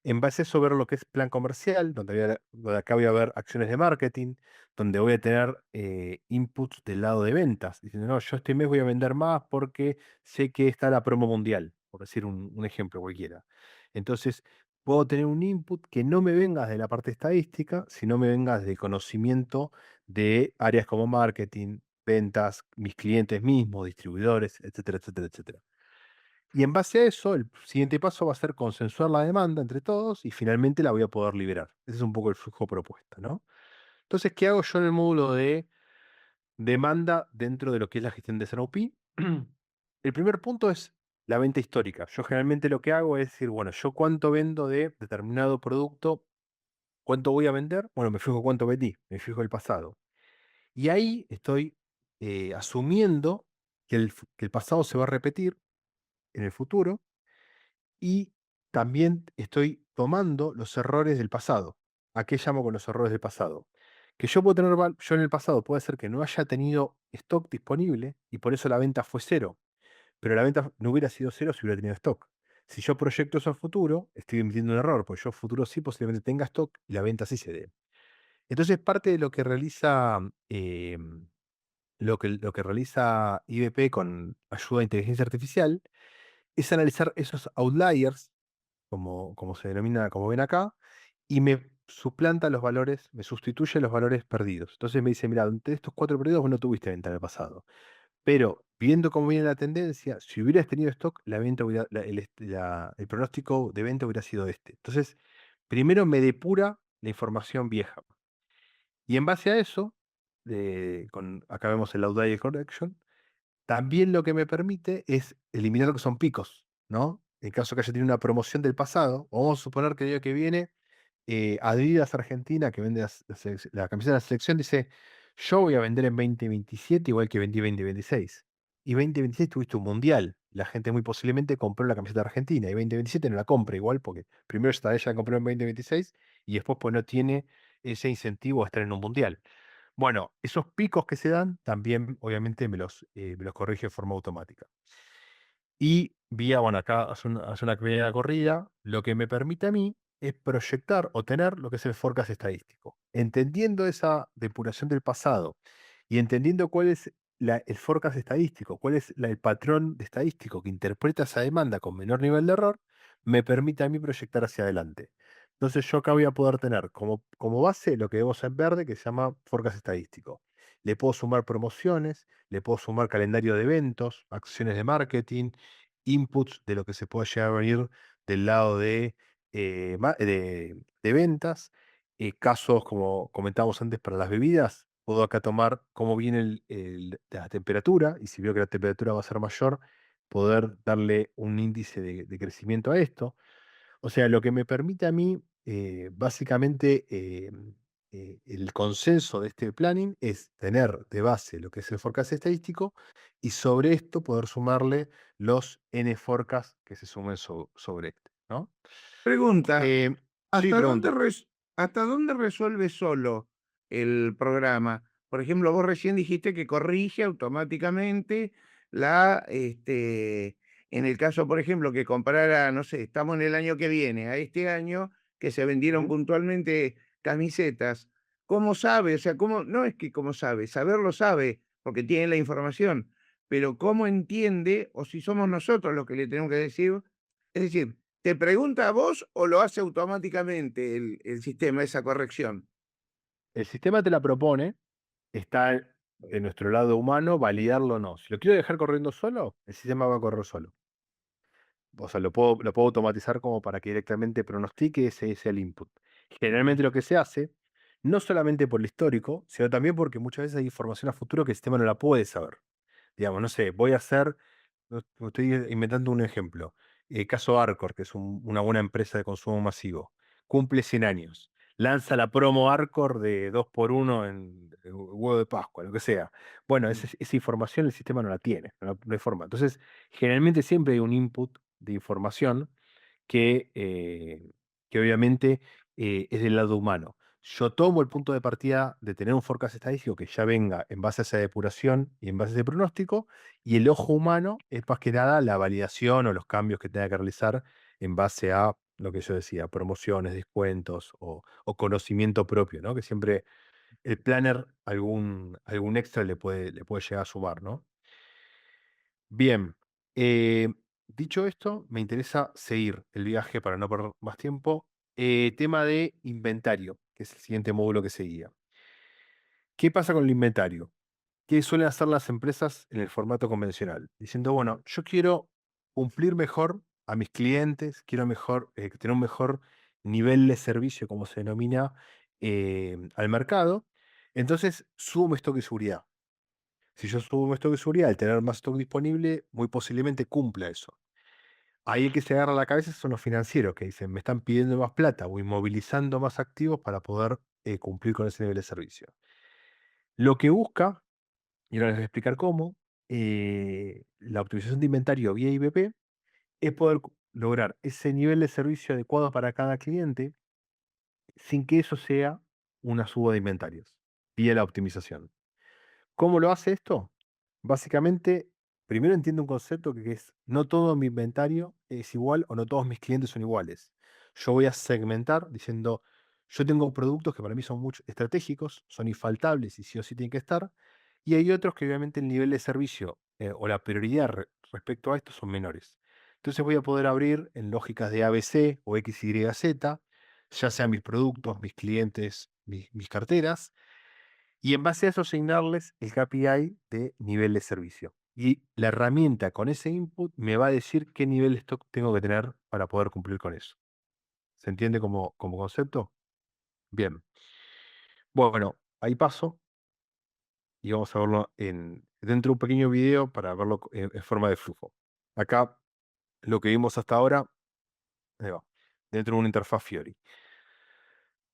En base a eso, ver lo que es plan comercial, donde acá voy a ver acciones de marketing, donde voy a tener inputs del lado de ventas, diciendo, no, yo este mes voy a vender más porque sé que está la promo mundial, por decir un ejemplo cualquiera. Entonces, puedo tener un input que no me venga de la parte estadística, sino me venga de conocimiento de áreas como marketing, ventas, mis clientes mismos, distribuidores, etcétera, etcétera, etcétera. Y en base a eso, el siguiente paso va a ser consensuar la demanda entre todos y finalmente la voy a poder liberar. Ese es un poco el flujo propuesto, ¿no? Entonces, ¿qué hago yo en el módulo de demanda dentro de lo que es la gestión de SNOP? El primer punto es la venta histórica. Yo generalmente lo que hago es decir, bueno, yo cuánto vendo de determinado producto ¿Cuánto voy a vender? Bueno, me fijo cuánto vendí, me fijo el pasado. Y ahí estoy asumiendo que el pasado se va a repetir en el futuro y también estoy tomando los errores del pasado. ¿A qué llamo con los errores del pasado? Que yo puedo tener, yo en el pasado puede ser que no haya tenido stock disponible y por eso la venta fue cero, pero la venta no hubiera sido cero si hubiera tenido stock. Si yo proyecto eso a futuro, estoy emitiendo un error, porque yo a futuro sí posiblemente tenga stock y la venta sí se dé. Entonces, parte de lo que realiza lo que realiza IBP con ayuda de inteligencia artificial es analizar esos outliers, como se denomina, como ven acá, y me suplanta los valores, me sustituye los valores perdidos. Entonces me dice, mira, de estos 4 perdidos vos no tuviste venta en el pasado. Pero viendo cómo viene la tendencia, si hubieras tenido stock, la venta el pronóstico de venta hubiera sido este. Entonces, primero me depura la información vieja. Y en base a eso, acá vemos el outlier correction, también lo que me permite es eliminar lo que son picos, ¿no? En caso que haya tenido una promoción del pasado, vamos a suponer que el día que viene, Adidas Argentina, que vende la camiseta de la selección, dice: "Yo voy a vender en 2027 igual que vendí 2026". Y 2026 tuviste un mundial. La gente muy posiblemente compró la camiseta de Argentina, y 2027 no la compra igual, porque primero está ella compró en 2026 y después, pues, no tiene ese incentivo a estar en un mundial. Bueno, esos picos que se dan también, obviamente, me los corrige de forma automática. Y vía, bueno, acá hace una pequeña corrida, lo que me permite a mí es proyectar o tener lo que es el forecast estadístico. Entendiendo esa depuración del pasado y entendiendo cuál es el forecast estadístico, cuál es el patrón de estadístico que interpreta esa demanda con menor nivel de error, me permite a mí proyectar hacia adelante. Entonces yo acá voy a poder tener como base lo que vemos en verde, que se llama forecast estadístico. Le puedo sumar promociones, le puedo sumar calendario de eventos, acciones de marketing, inputs de lo que se pueda llegar a venir del lado de ventas, casos como comentábamos antes para las bebidas, puedo acá tomar cómo viene la temperatura y si veo que la temperatura va a ser mayor, poder darle un índice de crecimiento a esto. O sea, lo que me permite a mí, básicamente, el consenso de este planning es tener de base lo que es el forecast estadístico y sobre esto poder sumarle los N forecast que se sumen sobre este, ¿no? Pregunta, Sí, ¿hasta dónde, pregunta. hasta dónde resuelve solo el programa? Por ejemplo, vos recién dijiste que corrige automáticamente en el caso, por ejemplo, que comparara, no sé, estamos en el año que viene, a este año, que se vendieron Ujú. puntualmente camisetas. ¿Cómo sabe? O sea, ¿cómo? No es que cómo sabe, saberlo sabe, porque tiene la información, pero ¿cómo entiende? O si somos nosotros los que le tenemos que decir, es decir, ¿te pregunta a vos o lo hace automáticamente el sistema, esa corrección? El sistema te la propone, está de nuestro lado humano validarlo o no. Si lo quiero dejar corriendo solo, el sistema va a correr solo. O sea, lo puedo automatizar como para que directamente pronostique ese sea el input. Generalmente lo que se hace, no solamente por el histórico, sino también porque muchas veces hay información a futuro que el sistema no la puede saber. Digamos, no sé, voy a hacer, no estoy inventando un ejemplo. El caso Arcor, que es una buena empresa de consumo masivo, cumple 100 años. Lanza la promo Arcor de 2 por uno en huevo de Pascua, lo que sea. Bueno, Mm. esa información el sistema no la tiene, no hay forma. Entonces, generalmente siempre hay un input de información que obviamente es del lado humano. Yo tomo el punto de partida de tener un forecast estadístico que ya venga en base a esa depuración y en base a ese pronóstico, y el ojo humano es más que nada la validación o los cambios que tenga que realizar en base a lo que yo decía, promociones, descuentos o conocimiento propio, ¿no? Que siempre el planner algún extra le puede llegar a sumar, ¿no? Bien, eh, dicho esto, me interesa seguir el viaje para no perder más tiempo. Tema de inventario, que es el siguiente módulo que seguía. ¿Qué pasa con el inventario? ¿Qué suelen hacer las empresas en el formato convencional? Diciendo, bueno, yo quiero cumplir mejor a mis clientes, quiero tener un mejor nivel de servicio, como se denomina, al mercado. Entonces, subo mi stock de seguridad. Si yo subo mi stock de seguridad, al tener más stock disponible, muy posiblemente cumpla eso. Ahí el que se agarra la cabeza son los financieros que dicen, me están pidiendo más plata o inmovilizando más activos para poder cumplir con ese nivel de servicio. Lo que busca, y ahora les voy a explicar cómo, la optimización de inventario vía IBP es poder lograr ese nivel de servicio adecuado para cada cliente sin que eso sea una suba de inventarios, vía la optimización. ¿Cómo lo hace esto? Básicamente, primero entiendo un concepto que es, no todo mi inventario es igual o no todos mis clientes son iguales. Yo voy a segmentar diciendo, yo tengo productos que para mí son mucho estratégicos, son infaltables y sí o sí tienen que estar, y hay otros que obviamente el nivel de servicio o la prioridad respecto a estos son menores. Entonces voy a poder abrir en lógicas de ABC o XYZ, ya sean mis productos, mis clientes, mis carteras, y en base a eso asignarles el KPI de nivel de servicio. Y la herramienta con ese input me va a decir qué nivel de stock tengo que tener para poder cumplir con eso. ¿Se entiende como concepto? Bien. Bueno, ahí paso y vamos a verlo dentro de un pequeño video para verlo en forma de flujo. Acá lo que vimos hasta ahora, ahí va, dentro de una interfaz Fiori.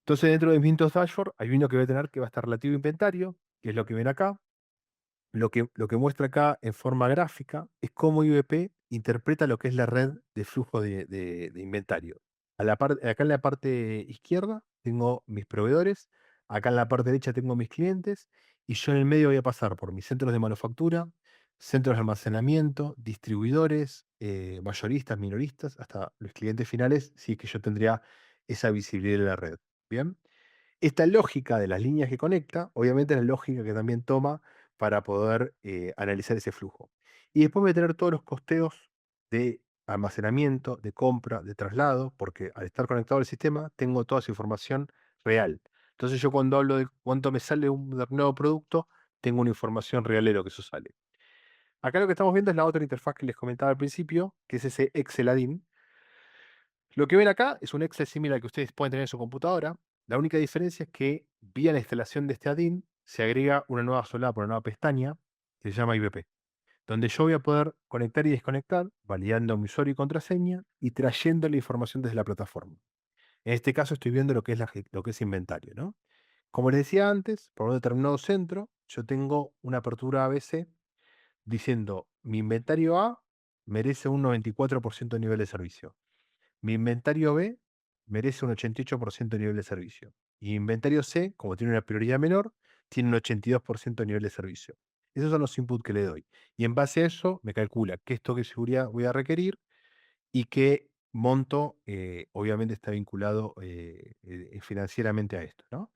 Entonces, dentro de Mintos Dashboard hay uno que voy a tener que va a estar relativo a inventario, que es lo que ven acá. Lo que muestra acá en forma gráfica es cómo IBP interpreta lo que es la red de flujo de inventario. Acá en la parte izquierda tengo mis proveedores, acá en la parte derecha tengo mis clientes y yo en el medio voy a pasar por mis centros de manufactura, centros de almacenamiento, distribuidores, mayoristas, minoristas, hasta los clientes finales, sí que yo tendría esa visibilidad de la red. Bien. Esta lógica de las líneas que conecta, obviamente es la lógica que también toma para poder analizar ese flujo. Y después voy a tener todos los costeos de almacenamiento, de compra, de traslado, porque al estar conectado al sistema tengo toda esa información real. Entonces yo cuando hablo de cuánto me sale un determinado producto, tengo una información real de lo que eso sale. Acá lo que estamos viendo es la otra interfaz que les comentaba al principio, que es ese Excel add-in. Lo que ven acá es un Excel similar al que ustedes pueden tener en su computadora. La única diferencia es que vía la instalación de este add-in se agrega una nueva solapa, una nueva pestaña que se llama IBP, donde yo voy a poder conectar y desconectar, validando mi usuario y contraseña y trayendo la información desde la plataforma. En este caso estoy viendo lo que es, lo que es inventario, ¿no? Como les decía antes, por un determinado centro, yo tengo una apertura ABC diciendo mi inventario A merece un 94% de nivel de servicio. Mi inventario B merece un 88% de nivel de servicio. Y inventario C, como tiene una prioridad menor, tiene un 82% de nivel de servicio. Esos son los inputs que le doy. Y en base a eso me calcula qué stock de seguridad voy a requerir y qué monto, obviamente, está vinculado financieramente a esto, ¿no?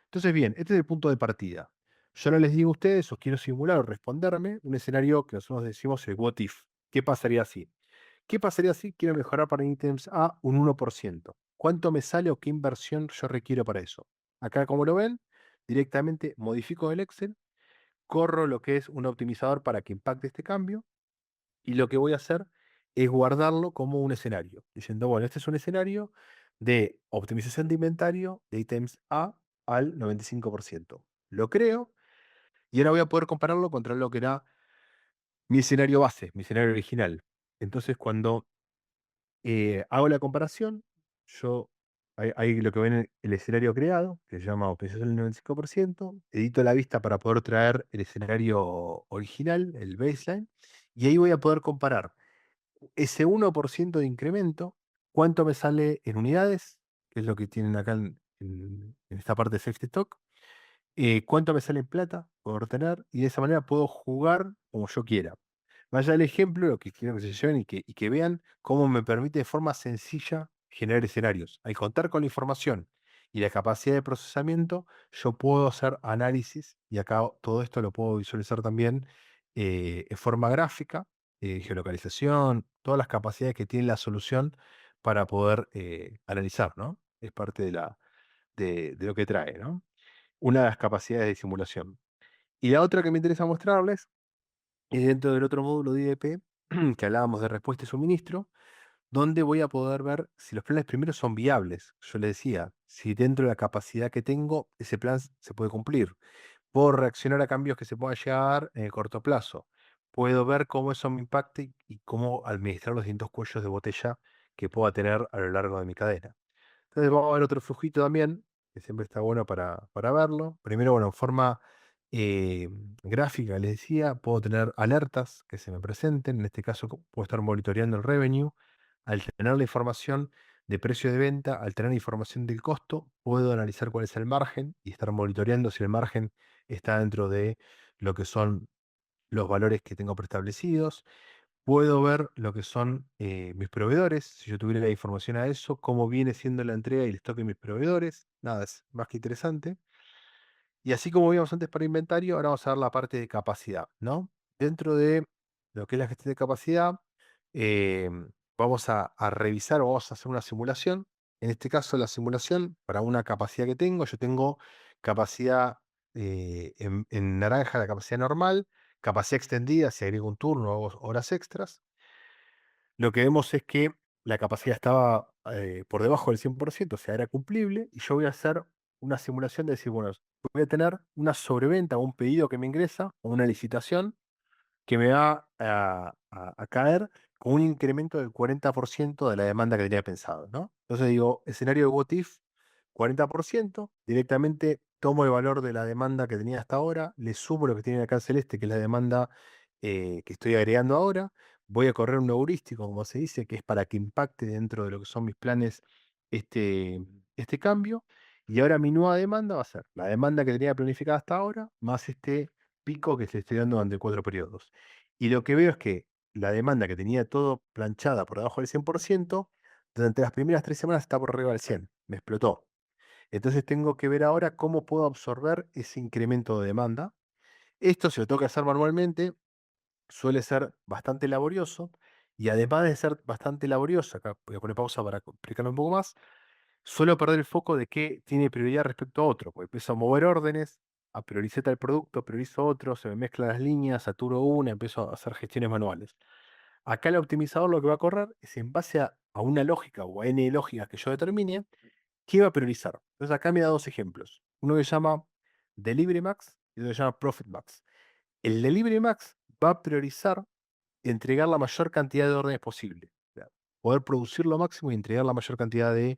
Entonces, bien, este es el punto de partida. Yo ahora les digo a ustedes, os quiero simular o responderme un escenario que nosotros decimos el what if. ¿Qué pasaría si? ¿Qué pasaría si quiero mejorar para ítems A un 1%? ¿Cuánto me sale o qué inversión yo requiero para eso? Acá, como lo ven, directamente modifico el Excel, corro lo que es un optimizador para que impacte este cambio y lo que voy a hacer es guardarlo como un escenario, diciendo, bueno, este es un escenario de optimización de inventario de ítems A al 95%. Lo creo y ahora voy a poder compararlo contra lo que era mi escenario base, mi escenario original. Entonces, cuando hago la comparación, yo ahí lo que ven el escenario creado, que se llama optimización del 95%, edito la vista para poder traer el escenario original, el baseline, y ahí voy a poder comparar ese 1% de incremento, cuánto me sale en unidades, que es lo que tienen acá en esta parte de safety stock, cuánto me sale en plata, por tener, y de esa manera puedo jugar como yo quiera. Vaya el ejemplo, lo que quiero que se lleven y que vean cómo me permite de forma sencilla generar escenarios. Al contar con la información y la capacidad de procesamiento, yo puedo hacer análisis y acá todo esto lo puedo visualizar también en forma gráfica, geolocalización, todas las capacidades que tiene la solución para poder analizar, ¿no? Es parte de lo que trae, ¿no? Una de las capacidades de simulación. Y la otra que me interesa mostrarles es dentro del otro módulo de IDP, que hablábamos de respuesta y suministro, donde voy a poder ver si los planes primeros son viables. Yo le decía, si dentro de la capacidad que tengo, ese plan se puede cumplir. Puedo reaccionar a cambios que se puedan llegar en el corto plazo. puedo ver cómo eso me impacta y cómo administrar los distintos cuellos de botella que pueda tener a lo largo de mi cadena. Entonces vamos a ver otro flujito también, que siempre está bueno para verlo. Primero, bueno, en forma eh, gráfica, les decía, puedo tener alertas que se me presenten. En este caso, puedo estar monitoreando el revenue. Al tener la información de precio de venta, al tener información del costo, puedo analizar cuál es el margen y estar monitoreando si el margen está dentro de lo que son los valores que tengo preestablecidos. Puedo ver lo que son mis proveedores, si yo tuviera la información a eso, cómo viene siendo la entrega y el stock de mis proveedores. Nada, es más que interesante. Y así como vimos antes para inventario, ahora vamos a ver la parte de capacidad, ¿no? Dentro de lo que es la gestión de capacidad, vamos a revisar o vamos a hacer una simulación. En este caso, la simulación para una capacidad que tengo, yo tengo capacidad en naranja, la capacidad normal, capacidad extendida, si agrego un turno o horas extras. Lo que vemos es que la capacidad estaba por debajo del 100%, o sea, era cumplible, y yo voy a hacer una simulación de decir, bueno, voy a tener una sobreventa o un pedido que me ingresa, o una licitación, que me va a caer con un incremento del 40% de la demanda que tenía pensado, ¿no? Entonces digo, escenario de what if, 40%, directamente tomo el valor de la demanda que tenía hasta ahora, le sumo lo que tiene acá en celeste, que es la demanda que estoy agregando ahora, voy a correr un heurístico, como se dice, que es para que impacte dentro de lo que son mis planes este, este cambio, y ahora mi nueva demanda va a ser la demanda que tenía planificada hasta ahora, más este pico que se estoy dando durante 4 periodos. Y lo que veo es que la demanda que tenía todo planchada por debajo del 100%, durante las primeras 3 semanas está por arriba del 100%. Me explotó. Entonces tengo que ver ahora cómo puedo absorber ese incremento de demanda. Esto, si lo tengo que hacer manualmente, suele ser bastante laborioso. Y además de ser bastante laborioso, acá voy a poner pausa para explicarlo un poco más, suelo perder el foco de qué tiene prioridad respecto a otro, porque empiezo a mover órdenes, a priorizar tal producto, priorizo otro, se me mezclan las líneas, saturo una, empiezo a hacer gestiones manuales. Acá el optimizador lo que va a correr es en base a una lógica o a n lógicas que yo determine, ¿qué va a priorizar? Entonces acá me da dos ejemplos. Uno que se llama Delivery Max y otro que se llama Profit Max. El Delivery Max va a priorizar entregar la mayor cantidad de órdenes posible. O sea, poder producir lo máximo y entregar la mayor cantidad de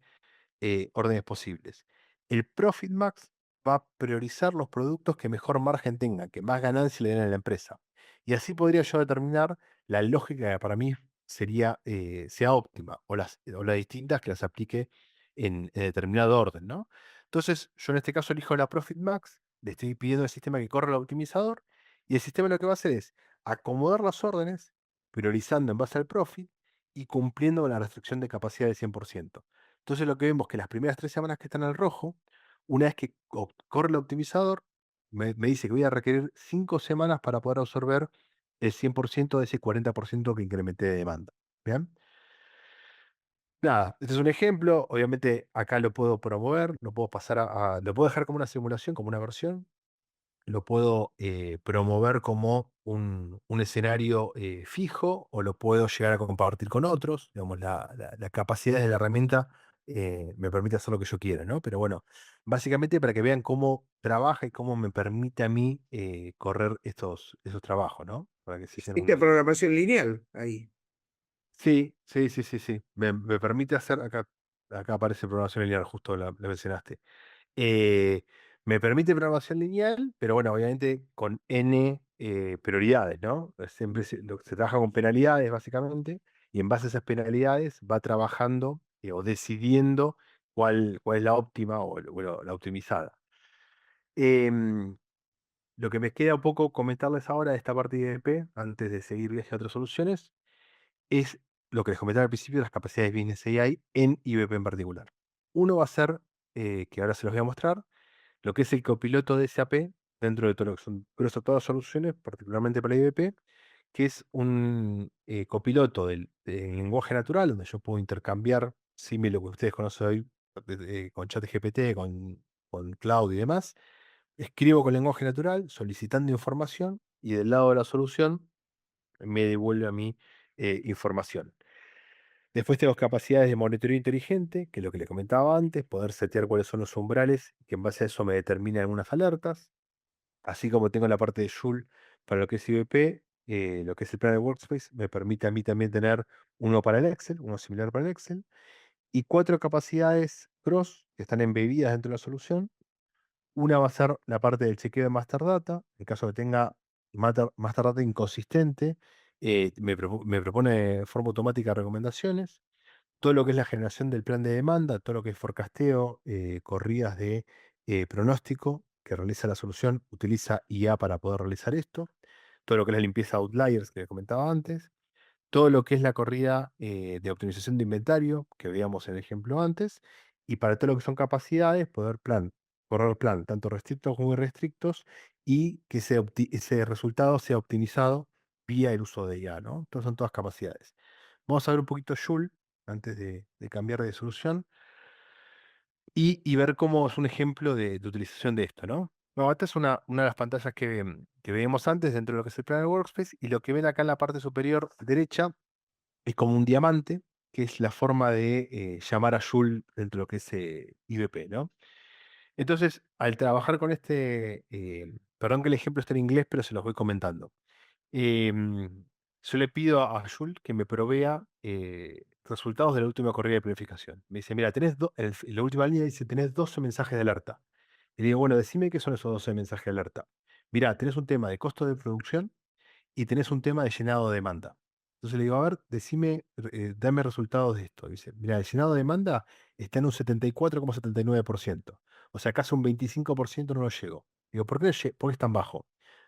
órdenes posibles. El Profit Max va a priorizar los productos que mejor margen tengan, que más ganancia le den a la empresa. Y así podría yo determinar la lógica que para mí sería, sea óptima, o las distintas que las aplique en determinado orden, ¿no? Entonces, yo en este caso elijo la Profit Max, le estoy pidiendo al sistema que corra el optimizador, y el sistema lo que va a hacer es acomodar las órdenes, priorizando en base al profit y cumpliendo con la restricción de capacidad del 100%. Entonces lo que vemos que las primeras 3 semanas que están al rojo, una vez que corre el optimizador, me dice que voy a requerir 5 semanas para poder absorber el 100% de ese 40% que incrementé de demanda. ¿Bien? Nada, este es un ejemplo. Obviamente acá lo puedo promover, lo puedo pasar lo puedo dejar como una simulación, como una versión. Lo puedo promover como un escenario fijo o lo puedo llegar a compartir con otros. Digamos, la capacidad de la herramienta me permite hacer lo que yo quiera, ¿no? Pero bueno, básicamente para que vean cómo trabaja y cómo me permite a mí correr esos trabajos, ¿no? Para que se hicieran Hiciste programación lineal ahí. Sí, sí, sí, sí, sí. Me permite hacer, acá aparece programación lineal, justo la mencionaste. Eh, Me permite programación lineal, pero bueno, obviamente con N prioridades, ¿no? Siempre se trabaja con penalidades, básicamente, y en base a esas penalidades va trabajando o decidiendo cuál es la óptima o la optimizada. Em, lo que me queda un poco comentarles ahora de esta parte de IDP, antes de seguir hacia otras soluciones, es lo que les comentaba al principio, las capacidades de Business AI en IBP en particular. Uno va a ser, que ahora se los voy a mostrar, lo que es el copiloto de SAP dentro de todo lo que son todas las soluciones, particularmente para IBP, que es un copiloto del lenguaje natural, donde yo puedo intercambiar, similar lo que ustedes conocen hoy con ChatGPT, con Cloud y demás. Escribo con lenguaje natural, solicitando información, y del lado de la solución me devuelve a mí información. Después tenemos capacidades de monitoreo inteligente, que es lo que le comentaba antes, poder setear cuáles son los umbrales, que en base a eso me determina algunas alertas, así como tengo la parte de Joule para lo que es IBP, lo que es el Planner Workspace, me permite a mí también tener uno para el Excel, uno similar para el Excel, y 4 capacidades cross que están embebidas dentro de la solución. Una va a ser la parte del chequeo de master data. En caso que tenga master data inconsistente, me propone de forma automática recomendaciones. Todo lo que es la generación del plan de demanda, todo lo que es forecasteo, corridas de pronóstico que realiza la solución, utiliza IA para poder realizar esto. Todo lo que es la limpieza de outliers que les comentaba antes. Todo lo que es la corrida de optimización de inventario, que veíamos en el ejemplo antes, y para todo lo que son capacidades, correr plan, tanto restrictos como irrestrictos, y que ese resultado sea optimizado vía el uso de IA, ¿no? Entonces son todas capacidades. Vamos a ver un poquito Joule antes de cambiar de solución y ver cómo es un ejemplo de utilización de esto, ¿no? Bueno, esta es una de las pantallas que veíamos antes dentro de lo que es el Planner Workspace, y lo que ven acá en la parte superior derecha es como un diamante, que es la forma de llamar a Joule dentro de lo que es IBP, ¿no? Entonces, al trabajar con perdón que el ejemplo está en inglés, pero se los voy comentando. Em, yo le pido a Joule que me provea resultados de la última corrida de planificación. Me dice, mira, en la última línea dice, tenés 12 mensajes de alerta. Y le digo, bueno, decime qué son esos 12 mensajes de alerta. Mira, tenés un tema de costo de producción y tenés un tema de llenado de demanda. Entonces le digo, a ver, dame resultados de esto. Dice, mira, el llenado de demanda está en un 74,79%. O sea, casi un 25% no lo llego. Digo, ¿por qué es tan bajo?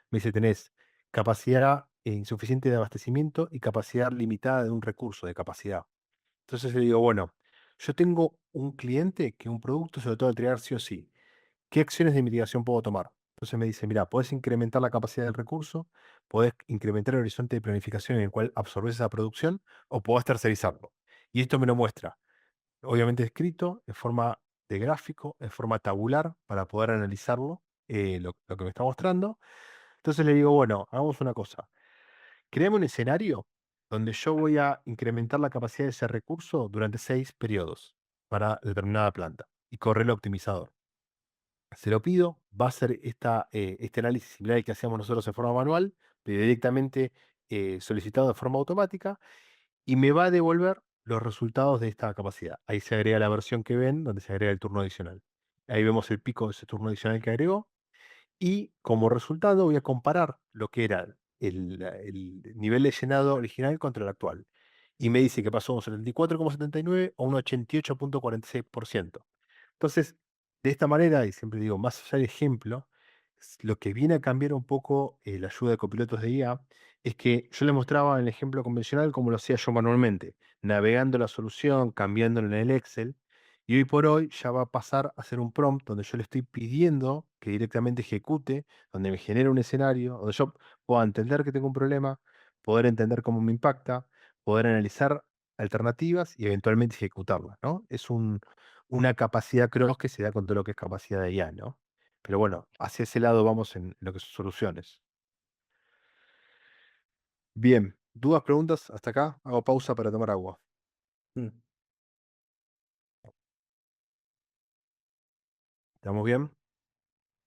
Me dice, tenés capacidad insuficiente de abastecimiento y capacidad limitada de un recurso de capacidad. Entonces le digo, bueno, yo tengo un cliente que un producto se lo tengo que entregar sí o sí. ¿Qué acciones de mitigación puedo tomar? Entonces me dice, mira, podés incrementar la capacidad del recurso, podés incrementar el horizonte de planificación en el cual absorbes esa producción o podés tercerizarlo. Y esto me lo muestra, obviamente escrito, en forma de gráfico, en forma tabular, para poder analizarlo, lo que me está mostrando. Entonces le digo, bueno, hagamos una cosa. Créame un escenario donde yo voy a incrementar la capacidad de ese recurso durante 6 periodos para determinada planta y correr el optimizador. Se lo pido, va a hacer este análisis similar al que hacíamos nosotros en forma manual, pero directamente solicitado de forma automática, y me va a devolver los resultados de esta capacidad. Ahí se agrega la versión que ven, donde se agrega el turno adicional. Ahí vemos el pico de ese turno adicional que agregó, y como resultado voy a comparar lo que era el nivel de llenado original contra el actual. Y me dice que pasó de un 74,79 a un 88,46%. Entonces, de esta manera, y siempre digo, más allá del ejemplo, lo que viene a cambiar un poco la ayuda de copilotos de IA es que yo les mostraba en el ejemplo convencional cómo lo hacía yo manualmente, navegando la solución, cambiándola en el Excel, y hoy por hoy ya va a pasar a ser un prompt donde yo le estoy pidiendo que directamente ejecute, donde me genere un escenario, donde yo pueda entender que tengo un problema, poder entender cómo me impacta, poder analizar alternativas y eventualmente ejecutarlas, ¿no? Una capacidad cross que se da con todo lo que es capacidad de IA, ¿no? Pero bueno, hacia ese lado vamos en lo que son soluciones. Bien, ¿dudas, preguntas hasta acá? Hago pausa para tomar agua. Mm. ¿Estamos bien?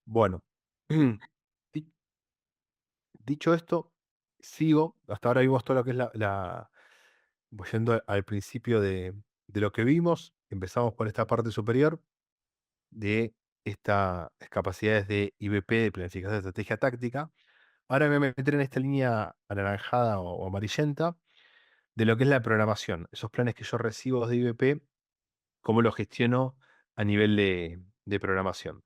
Bueno, di- dicho esto, sigo. Hasta ahora vimos todo lo que es voy yendo al principio de lo que vimos. Empezamos por esta parte superior de estas capacidades de IBP, de planificación de estrategia táctica. Ahora me voy a meter en esta línea anaranjada o amarillenta de lo que es la programación. Esos planes que yo recibo de IBP, cómo los gestiono a nivel de programación.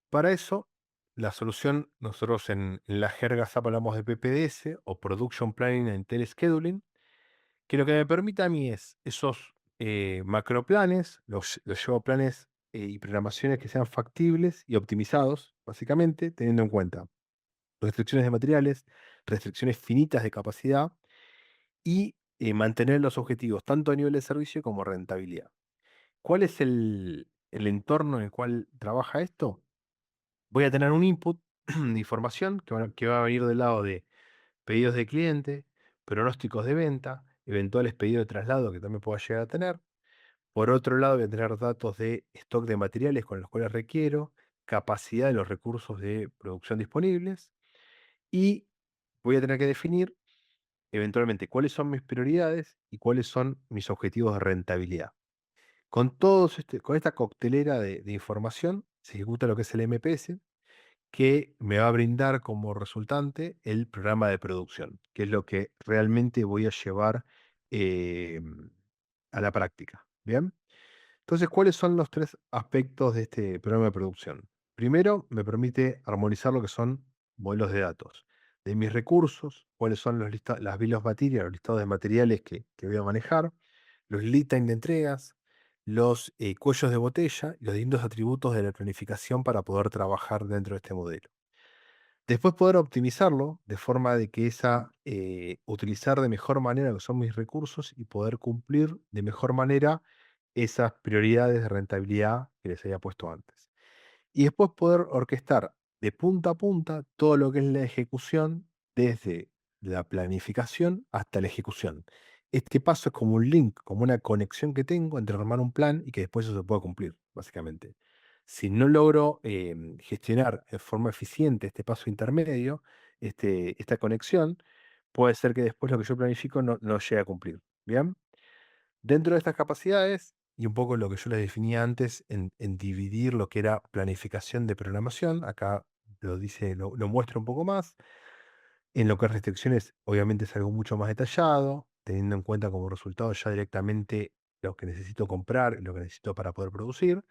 Para eso, la solución, nosotros en la jerga SAP hablamos de PPDS o Production Planning and Scheduling, que lo que me permite a mí es esos macroplanes, los llevo a planes y programaciones que sean factibles y optimizados, básicamente, teniendo en cuenta restricciones de materiales, restricciones finitas de capacidad y mantener los objetivos tanto a nivel de servicio como rentabilidad. ¿Cuál es el entorno en el cual trabaja esto? Voy a tener un input de información que va a venir del lado de pedidos de cliente, pronósticos de venta, eventuales pedidos de traslado que también pueda llegar a tener. Por otro lado, voy a tener datos de stock de materiales con los cuales requiero, capacidad de los recursos de producción disponibles y voy a tener que definir eventualmente cuáles son mis prioridades y cuáles son mis objetivos de rentabilidad. Con esta coctelera de información se ejecuta lo que es el MPS, que me va a brindar como resultante el programa de producción, que es lo que realmente voy a llevar a la práctica. ¿Bien? Entonces, ¿cuáles son los tres aspectos de este programa de producción? Primero, me permite armonizar lo que son modelos de datos de mis recursos, cuáles son las bill of material, los listados de materiales que voy a manejar, los lead time de entregas, los cuellos de botella y los distintos atributos de la planificación para poder trabajar dentro de este modelo. Después poder optimizarlo de forma de que utilizar de mejor manera lo que son mis recursos y poder cumplir de mejor manera esas prioridades de rentabilidad que les había puesto antes. Y después poder orquestar de punta a punta todo lo que es la ejecución, desde la planificación hasta la ejecución. Este paso es como un link, como una conexión que tengo entre armar un plan y que después eso se pueda cumplir, básicamente. Si no logro gestionar de forma eficiente este paso intermedio, esta conexión, puede ser que después lo que yo planifico no llegue a cumplir. ¿Bien? Dentro de estas capacidades, y un poco lo que yo les definía antes en dividir lo que era planificación de programación, acá lo muestra un poco más. En lo que es restricciones, obviamente es algo mucho más detallado, teniendo en cuenta como resultado ya directamente lo que necesito comprar, lo que necesito para poder producir,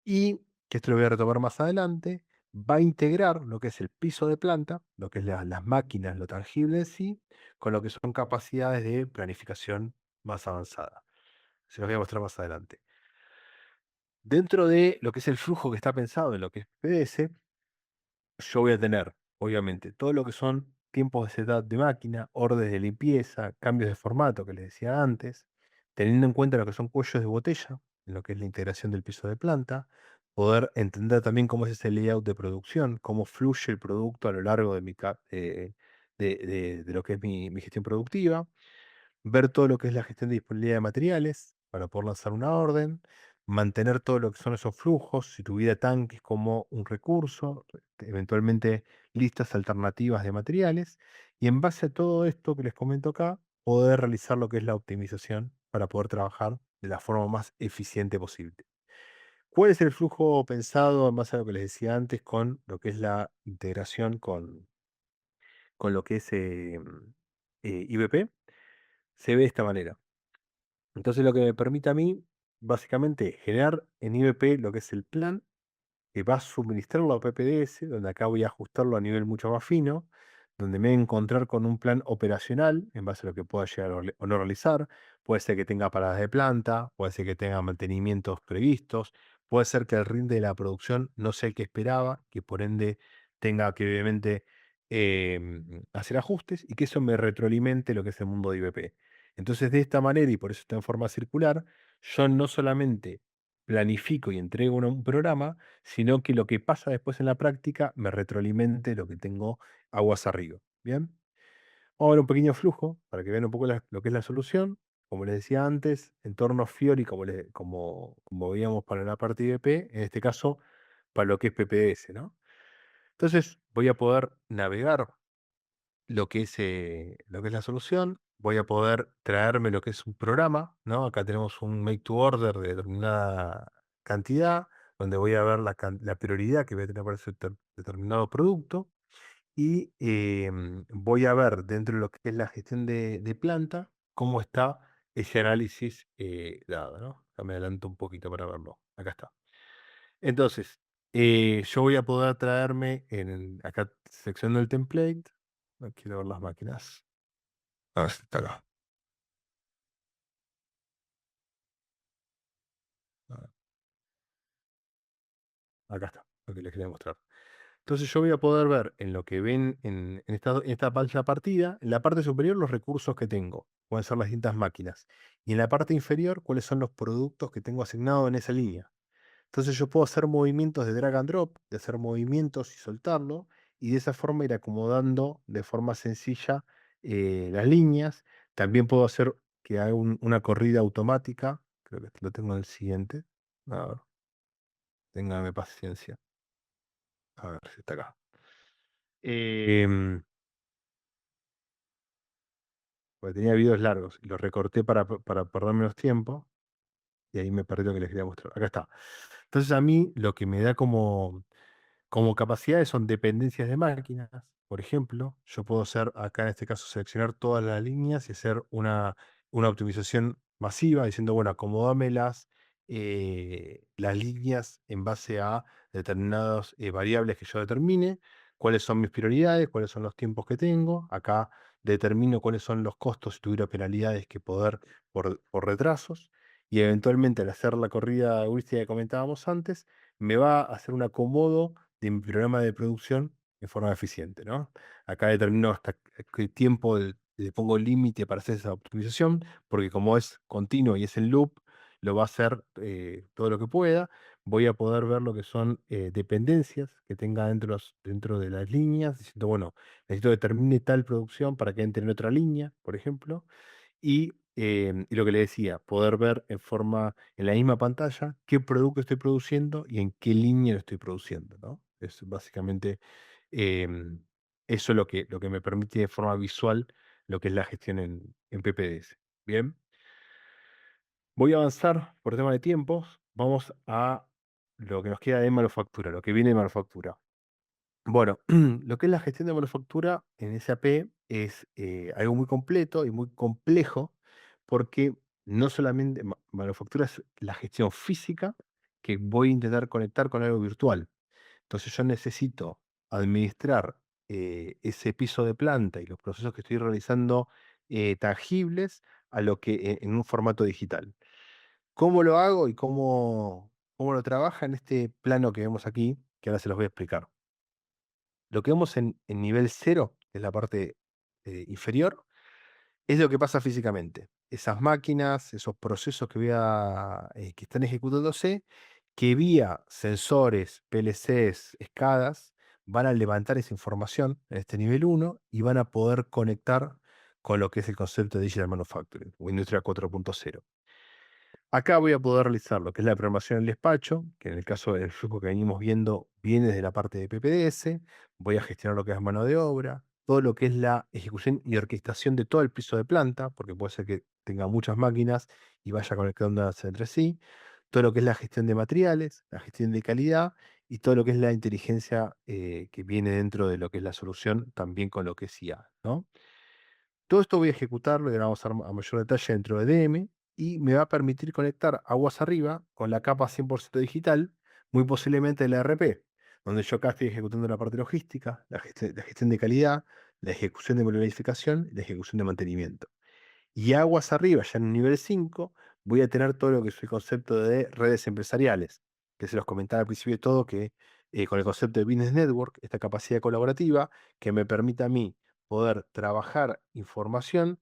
y que esto lo voy a retomar más adelante, va a integrar lo que es el piso de planta, lo que es las máquinas, lo tangible en sí, con lo que son capacidades de planificación más avanzada. Se los voy a mostrar más adelante. Dentro de lo que es el flujo que está pensado en lo que es PDS, yo voy a tener, obviamente, todo lo que son tiempos de setup de máquina, órdenes de limpieza, cambios de formato que les decía antes, teniendo en cuenta lo que son cuellos de botella, en lo que es la integración del piso de planta, poder entender también cómo es ese layout de producción, cómo fluye el producto a lo largo de, de lo que es mi gestión productiva, ver todo lo que es la gestión de disponibilidad de materiales para poder lanzar una orden, mantener todo lo que son esos flujos, si tuviera tanques como un recurso, eventualmente listas alternativas de materiales, y en base a todo esto que les comento acá, poder realizar lo que es la optimización para poder trabajar de la forma más eficiente posible. ¿Cuál es el flujo pensado en base a lo que les decía antes con lo que es la integración con lo que es IBP? Se ve de esta manera. Entonces, lo que me permite a mí, básicamente, generar en IBP lo que es el plan que va a suministrarlo a PPDS, donde acá voy a ajustarlo a nivel mucho más fino, donde me voy a encontrar con un plan operacional en base a lo que pueda llegar o no realizar. Puede ser que tenga paradas de planta, puede ser que tenga mantenimientos previstos, puede ser que el rinde de la producción no sea el que esperaba, que por ende tenga que obviamente hacer ajustes y que eso me retroalimente lo que es el mundo de IBP. Entonces, de esta manera, y por eso está en forma circular, yo no solamente planifico y entrego un programa, sino que lo que pasa después en la práctica me retroalimente lo que tengo aguas arriba. ¿Bien? Vamos a ver un pequeño flujo para que vean un poco lo que es la solución. Como les decía antes, entorno Fiori, como veíamos para la parte IP, en este caso para lo que es PPS, ¿no? Entonces voy a poder navegar lo que es la solución, voy a poder traerme lo que es un programa, ¿no? Acá tenemos un make to order de determinada cantidad, donde voy a ver la prioridad que voy a tener para ese determinado producto y voy a ver dentro de lo que es la gestión de planta cómo está ese análisis dado, ¿no? Acá me adelanto un poquito para verlo. Acá está. Entonces, yo voy a poder traerme acá selecciono el template. No quiero ver las máquinas. Ah, sí, está acá. Ah, acá está, lo que les quería mostrar. Entonces yo voy a poder ver en lo que ven en esta pantalla partida, en la parte superior los recursos que tengo, pueden ser las distintas máquinas, y en la parte inferior cuáles son los productos que tengo asignados en esa línea. Entonces yo puedo hacer movimientos de drag and drop, de hacer movimientos y soltarlo, y de esa forma ir acomodando de forma sencilla las líneas. También puedo hacer que haga una corrida automática, creo que lo tengo en el siguiente. A ver, téngame paciencia. A ver si está acá. Em, porque tenía videos largos y los recorté para perder menos tiempo, y ahí me perdí lo que les quería mostrar. Acá está. Entonces a mí lo que me da como capacidades son dependencias de máquinas. Por ejemplo, yo puedo hacer, acá en este caso, seleccionar todas las líneas y hacer una optimización masiva, diciendo, bueno, acomódame las líneas en base a determinadas variables que yo determine, cuáles son mis prioridades, cuáles son los tiempos que tengo. Acá determino cuáles son los costos si tuviera penalidades que poder por retrasos. Y eventualmente, al hacer la corrida heurística que comentábamos antes, me va a hacer un acomodo de mi programa de producción en forma eficiente, ¿no? Acá determino hasta qué tiempo le pongo límite para hacer esa optimización, porque como es continuo y es en loop, lo va a hacer todo lo que pueda. Voy a poder ver lo que son dependencias que tenga dentro de las líneas, diciendo, bueno, necesito que termine tal producción para que entre en otra línea, por ejemplo. Y lo que le decía, poder ver en la misma pantalla qué producto estoy produciendo y en qué línea lo estoy produciendo, ¿no? Es básicamente em, eso lo que me permite de forma visual lo que es la gestión en PPDS. Bien, voy a avanzar por tema de tiempos. Vamos a lo que nos queda de manufactura, lo que viene de manufactura. Bueno, lo que es la gestión de manufactura en SAP es algo muy completo y muy complejo porque no solamente manufactura es la gestión física que voy a intentar conectar con algo virtual. Entonces yo necesito administrar ese piso de planta y los procesos que estoy realizando tangibles a lo que en un formato digital. ¿Cómo lo hago y cómo lo trabaja en este plano que vemos aquí? Que ahora se los voy a explicar. Lo que vemos en nivel cero, que es la parte inferior, es lo que pasa físicamente. Esas máquinas, esos procesos que están ejecutándose, que vía sensores, PLCs, escadas, van a levantar esa información en este nivel uno y van a poder conectar con lo que es el concepto de Digital Manufacturing o Industria 4.0. Acá voy a poder realizar lo que es la programación del despacho, que en el caso del flujo que venimos viendo viene desde la parte de PPDS. Voy a gestionar lo que es mano de obra, todo lo que es la ejecución y orquestación de todo el piso de planta, porque puede ser que tenga muchas máquinas y vaya conectándose entre sí. Todo lo que es la gestión de materiales, la gestión de calidad y todo lo que es la inteligencia que viene dentro de lo que es la solución, también con lo que es IA, ¿no? Todo esto voy a ejecutarlo y ahora vamos a mayor detalle dentro de DM y me va a permitir conectar aguas arriba con la capa 100% digital, muy posiblemente el ERP, donde yo acá estoy ejecutando la parte logística, la gestión de calidad, la ejecución de planificación y la ejecución de mantenimiento. Y aguas arriba, ya en un nivel 5 voy a tener todo lo que es el concepto de redes empresariales, que se los comentaba al principio de todo, que con el concepto de Business Network, esta capacidad colaborativa que me permite a mí poder trabajar información,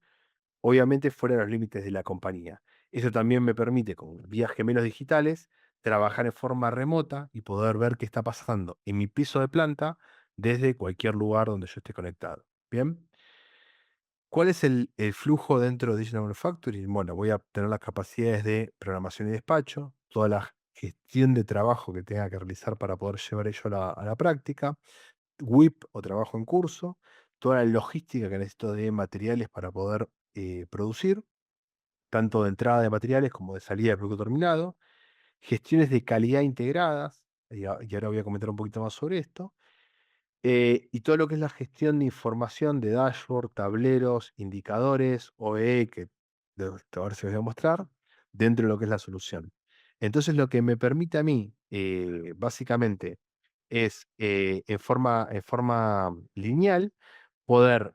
obviamente fuera de los límites de la compañía. Eso también me permite, con vías gemelos digitales, trabajar en forma remota y poder ver qué está pasando en mi piso de planta desde cualquier lugar donde yo esté conectado. Bien. ¿Cuál es el flujo dentro de Digital Manufacturing? Bueno, voy a tener las capacidades de programación y despacho, toda la gestión de trabajo que tenga que realizar para poder llevar ello a la práctica, WIP o trabajo en curso, toda la logística que necesito de materiales para poder producir, tanto de entrada de materiales como de salida de producto terminado, gestiones de calidad integradas, y ahora voy a comentar un poquito más sobre esto, y todo lo que es la gestión de información de dashboard, tableros, indicadores, OE, que ahora se los voy a mostrar, dentro de lo que es la solución. Entonces, lo que me permite a mí, básicamente, es en forma lineal poder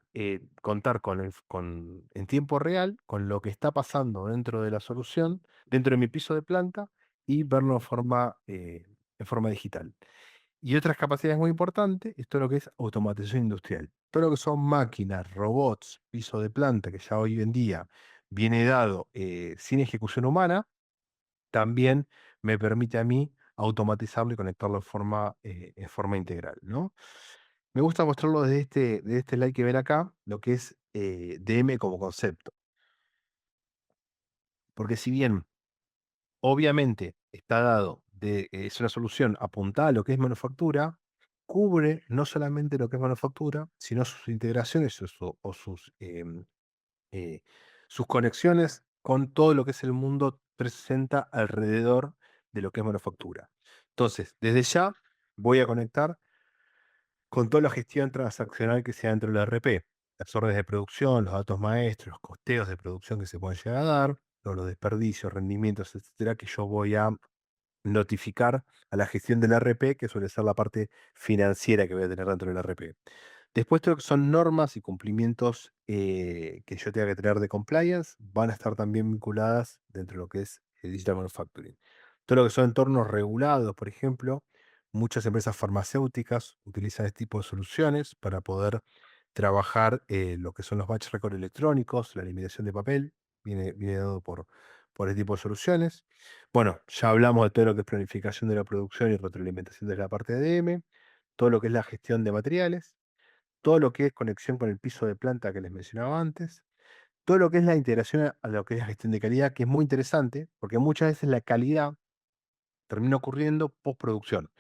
contar en tiempo real con lo que está pasando dentro de la solución, dentro de mi piso de planta y verlo en forma digital. Y otras capacidades muy importantes es todo lo que es automatización industrial. Todo lo que son máquinas, robots, piso de planta, que ya hoy en día viene dado sin ejecución humana, también me permite a mí automatizarlo y conectarlo en forma integral, ¿no? Me gusta mostrarlo desde este slide que ven acá, lo que es DM como concepto. Porque si bien obviamente está dado es una solución apuntada a lo que es manufactura, cubre no solamente lo que es manufactura, sino sus integraciones o sus eh, sus conexiones con todo lo que es el mundo 360 alrededor de lo que es manufactura. Entonces, desde ya voy a conectar con toda la gestión transaccional que sea dentro del ERP, las órdenes de producción, los datos maestros, los costeos de producción que se pueden llegar a dar, todos los desperdicios, rendimientos, etcétera, que yo voy a notificar a la gestión del ERP, que suele ser la parte financiera que voy a tener dentro del ERP. Después, todo lo que son normas y cumplimientos que yo tenga que tener de compliance van a estar también vinculadas dentro de lo que es el Digital Manufacturing. Todo lo que son entornos regulados, por ejemplo, muchas empresas farmacéuticas utilizan este tipo de soluciones para poder trabajar lo que son los batch record electrónicos, la eliminación de papel, viene dado por este tipo de soluciones. Bueno, ya hablamos de todo lo que es planificación de la producción y retroalimentación de la parte de DM, todo lo que es la gestión de materiales, todo lo que es conexión con el piso de planta que les mencionaba antes, todo lo que es la integración a lo que es la gestión de calidad, que es muy interesante, porque muchas veces la calidad termina ocurriendo postproducción.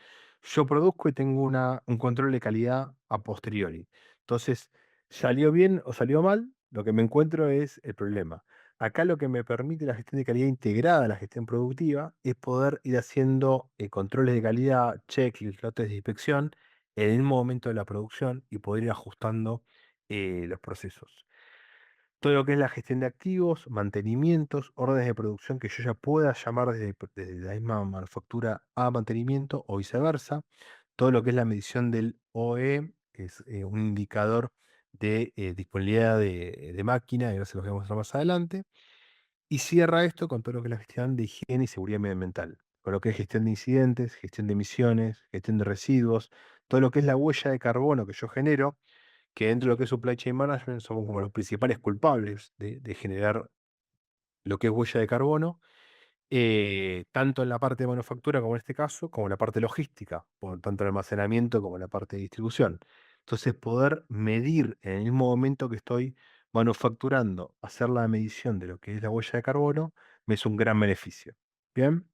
Yo produzco y tengo un control de calidad a posteriori. Entonces, salió bien o salió mal, lo que me encuentro es el problema. Acá lo que me permite la gestión de calidad integrada a la gestión productiva es poder ir haciendo controles de calidad, checklists, lotes de inspección en el mismo momento de la producción y poder ir ajustando los procesos. Todo lo que es la gestión de activos, mantenimientos, órdenes de producción que yo ya pueda llamar desde la misma manufactura a mantenimiento o viceversa. Todo lo que es la medición del OE, que es un indicador de disponibilidad de máquina, y ahora se los voy a mostrar más adelante. Y cierra esto con todo lo que es la gestión de higiene y seguridad medioambiental, con lo que es gestión de incidentes, gestión de emisiones, gestión de residuos, todo lo que es la huella de carbono que yo genero, que dentro de lo que es supply chain management somos como los principales culpables de generar lo que es huella de carbono, tanto en la parte de manufactura como en este caso, como en la parte logística, por tanto en almacenamiento como en la parte de distribución. Entonces, poder medir en el mismo momento que estoy manufacturando, hacer la medición de lo que es la huella de carbono, me es un gran beneficio. Bien,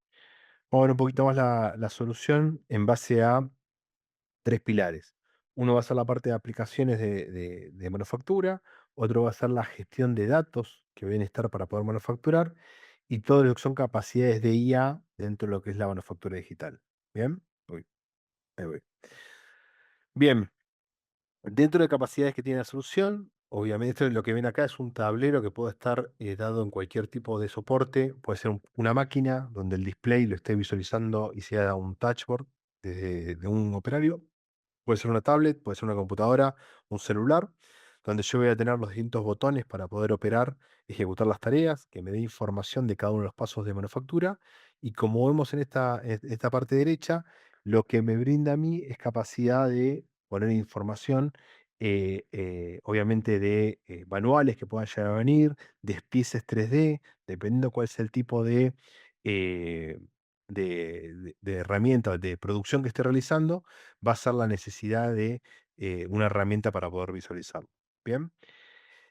vamos a ver un poquito más la solución en base a tres pilares. Uno va a ser la parte de aplicaciones de manufactura, otro va a ser la gestión de datos que deben estar para poder manufacturar y todo lo que son capacidades de IA dentro de lo que es la manufactura digital. ¿Bien? Uy, ahí voy. Bien, dentro de capacidades que tiene la solución, obviamente esto lo que ven acá es un tablero que puede estar dado en cualquier tipo de soporte. Puede ser una máquina donde el display lo esté visualizando y sea un touchboard de un operario. Puede ser una tablet, puede ser una computadora, un celular, donde yo voy a tener los distintos botones para poder operar, ejecutar las tareas, que me dé información de cada uno de los pasos de manufactura. Y como vemos en esta parte derecha, lo que me brinda a mí es capacidad de poner información, obviamente de manuales que puedan llegar a venir, de especies 3D, dependiendo cuál es el tipo eh, de herramienta de producción que esté realizando, va a ser la necesidad de una herramienta para poder visualizarlo. Bien.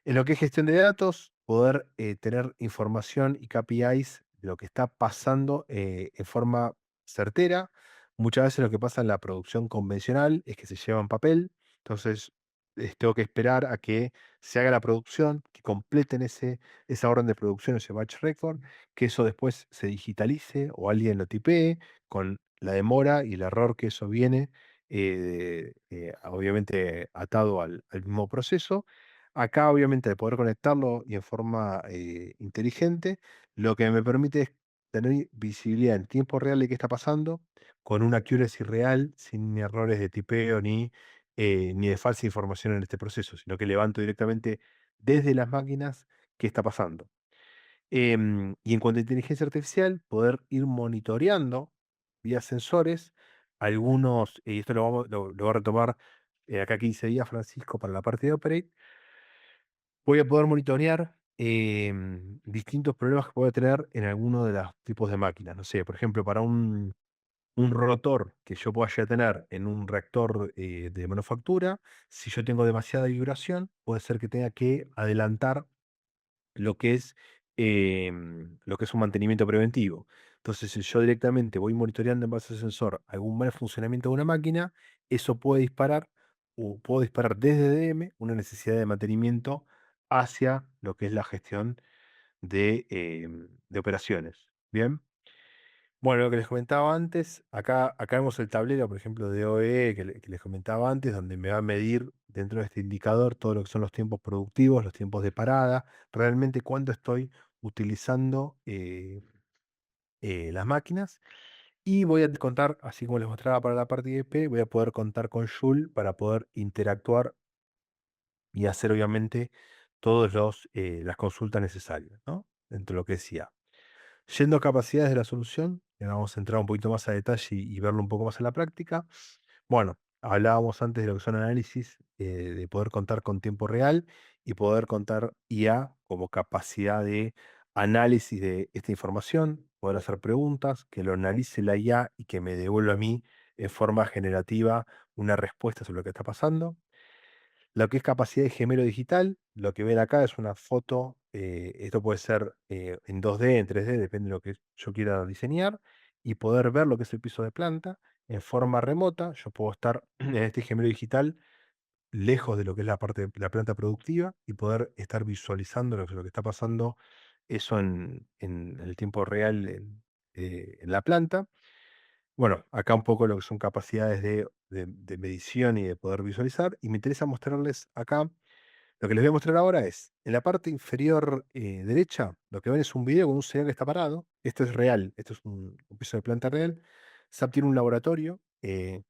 En lo que es gestión de datos, poder tener información y KPIs de lo que está pasando en forma certera. Muchas veces lo que pasa en la producción convencional es que se lleva en papel, entonces tengo que esperar a que se haga la producción, que completen esa orden de producción, ese batch record, que eso después se digitalice o alguien lo tipee con la demora y el error que eso viene, obviamente atado al mismo proceso. Acá, obviamente, al poder conectarlo y en forma inteligente, lo que me permite es tener visibilidad en tiempo real de qué está pasando, con una accuracy real, sin ni errores de tipeo ni de falsa información en este proceso, sino que levanto directamente desde las máquinas qué está pasando. Y en cuanto a inteligencia artificial, poder ir monitoreando vía sensores algunos, y esto lo va a retomar acá 15 días, Francisco, para la parte de Operate. Voy a poder monitorear distintos problemas que pueda tener en alguno de los tipos de máquinas. No sé, por ejemplo, para un rotor que yo pueda llegar a tener en un reactor de manufactura, si yo tengo demasiada vibración, puede ser que tenga que adelantar lo que es, lo que es un mantenimiento preventivo. Entonces, si yo directamente voy monitoreando en base al sensor algún mal funcionamiento de una máquina, eso puede disparar o puedo disparar desde DM una necesidad de mantenimiento hacia lo que es la gestión de operaciones. Bien. Bueno, lo que les comentaba antes, acá vemos el tablero, por ejemplo, de OE que les comentaba antes, donde me va a medir dentro de este indicador todo lo que son los tiempos productivos, los tiempos de parada, realmente cuánto estoy utilizando las máquinas. Y voy a contar, así como les mostraba para la parte IP, voy a poder contar con Joule para poder interactuar y hacer obviamente todas las consultas necesarias, ¿no? Dentro de lo que decía. Yendo a capacidades de la solución, vamos a entrar un poquito más a detalle y verlo un poco más en la práctica. Bueno, hablábamos antes de lo que son análisis, de poder contar con tiempo real y poder contar IA como capacidad de análisis de esta información, poder hacer preguntas, que lo analice la IA y que me devuelva a mí en forma generativa una respuesta sobre lo que está pasando. Lo que es capacidad de gemelo digital, lo que ven acá es una foto, esto puede ser en 2D, en 3D, depende de lo que yo quiera diseñar, y poder ver lo que es el piso de planta en forma remota. Yo puedo estar en este gemelo digital lejos de lo que es la parte de la planta productiva y poder estar visualizando lo que está pasando, eso en el tiempo real en la planta. Bueno, acá un poco lo que son capacidades de medición y de poder visualizar, y me interesa mostrarles acá lo que les voy a mostrar ahora es, en la parte inferior derecha, lo que ven es un video con un señor que está parado. Esto es real, esto es un piso de planta real. SAP tiene un laboratorio, que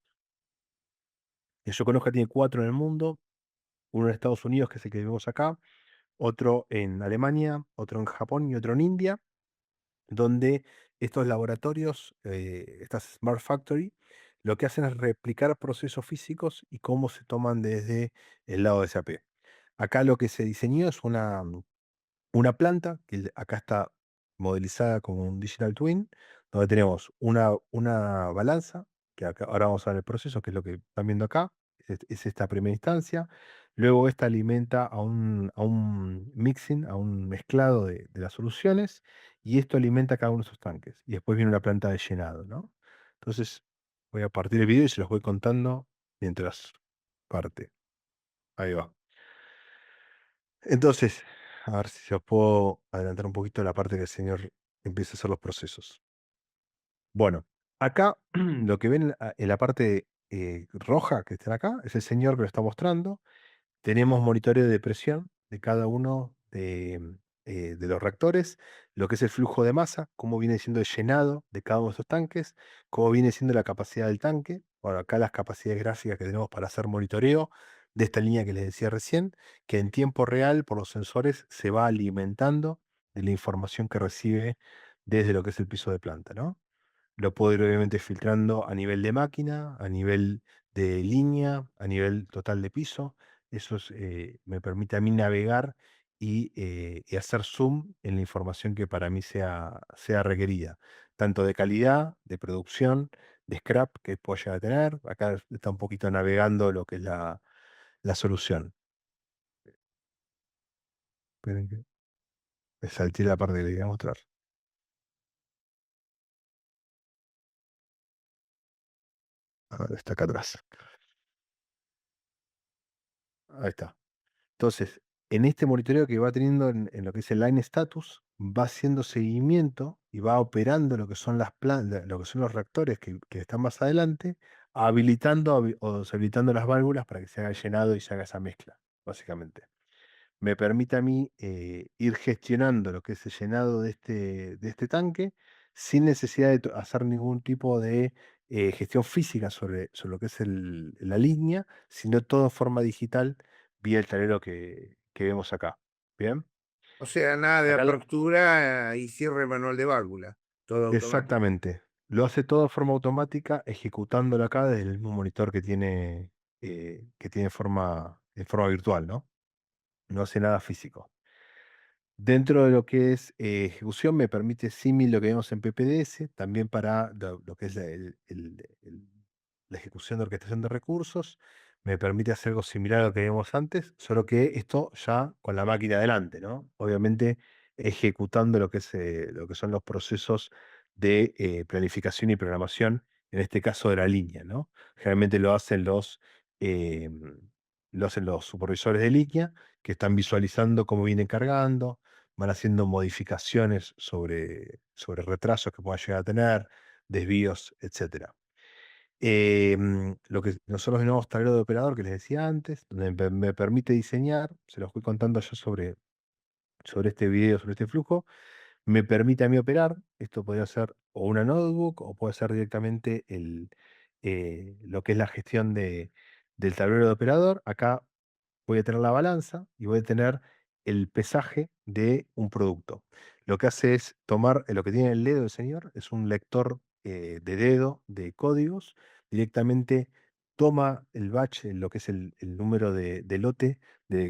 yo conozco tiene 4 en el mundo, uno en Estados Unidos, que es el que vemos acá, otro en Alemania, otro en Japón y otro en India, donde estos laboratorios, estas Smart Factory, lo que hacen es replicar procesos físicos y cómo se toman desde el lado de SAP. Acá lo que se diseñó es una planta que acá está modelizada como un digital twin, donde tenemos una balanza, que ahora vamos a ver el proceso, que es lo que están viendo acá, es esta primera instancia. Luego esta alimenta a un mixing, a un mezclado de las soluciones, y esto alimenta cada uno de esos tanques. Y después viene una planta de llenado, ¿no? Entonces, voy a partir el video y se los voy contando mientras parte. Ahí va. Entonces, a ver si os puedo adelantar un poquito la parte que el señor empieza a hacer los procesos. Bueno, acá lo que ven en la parte roja que está acá es el señor que lo está mostrando. Tenemos monitoreo de presión de cada uno de los reactores, lo que es el flujo de masa, cómo viene siendo el llenado de cada uno de estos tanques, cómo viene siendo la capacidad del tanque. Bueno, acá las capacidades gráficas que tenemos para hacer monitoreo de esta línea que les decía recién, que en tiempo real por los sensores se va alimentando de la información que recibe desde lo que es el piso de planta, ¿no? Lo puedo ir obviamente filtrando a nivel de máquina, a nivel de línea, a nivel total de piso. Eso me permite a mí navegar y hacer zoom en la información que para mí sea requerida, tanto de calidad, de producción, de scrap que puedo llegar a tener. Acá está un poquito navegando lo que es la solución. Esperen que me salté la parte que le iba a mostrar. A ver, está acá atrás. Ahí está. Entonces, en este monitoreo que va teniendo en lo que es el line status, va haciendo seguimiento y va operando lo que son lo que son los reactores que están más adelante, habilitando o deshabilitando las válvulas para que se haga el llenado y se haga esa mezcla, básicamente. Me permite a mí ir gestionando lo que es el llenado de este tanque sin necesidad de hacer ningún tipo de gestión física sobre lo que es la línea, sino todo en forma digital vía el tablero que vemos acá. ¿Bien? O sea, nada de Acá apertura y cierre manual de válvula, todo automático. exactamente. Lo hace todo de forma automática, ejecutándolo acá desde el mismo monitor que tiene en forma virtual, ¿no? No hace nada físico. Dentro de lo que es ejecución, me permite símil lo que vemos en PPDS, también para lo que es la ejecución de orquestación de recursos. Me permite hacer algo similar a lo que vimos antes, solo que esto ya con la máquina adelante, ¿no? Obviamente ejecutando lo que son los procesos de planificación y programación, en este caso de la línea, ¿no? Generalmente lo hacen los lo hacen los supervisores de línea, que están visualizando cómo vienen cargando, van haciendo modificaciones sobre retrasos que puedan llegar a tener, desvíos, etcétera. Lo que nosotros llamamos tablero de operador, que les decía antes, donde me permite diseñar, se los fui contando yo sobre este video, sobre este flujo, me permite a mí operar. Esto podría ser o una notebook o puede ser directamente lo que es la gestión del tablero de operador. Acá voy a tener la balanza y voy a tener el pesaje de un producto. Lo que hace es tomar lo que tiene el dedo del señor, es un lector de dedo de códigos, directamente toma el batch, lo que es el número de lote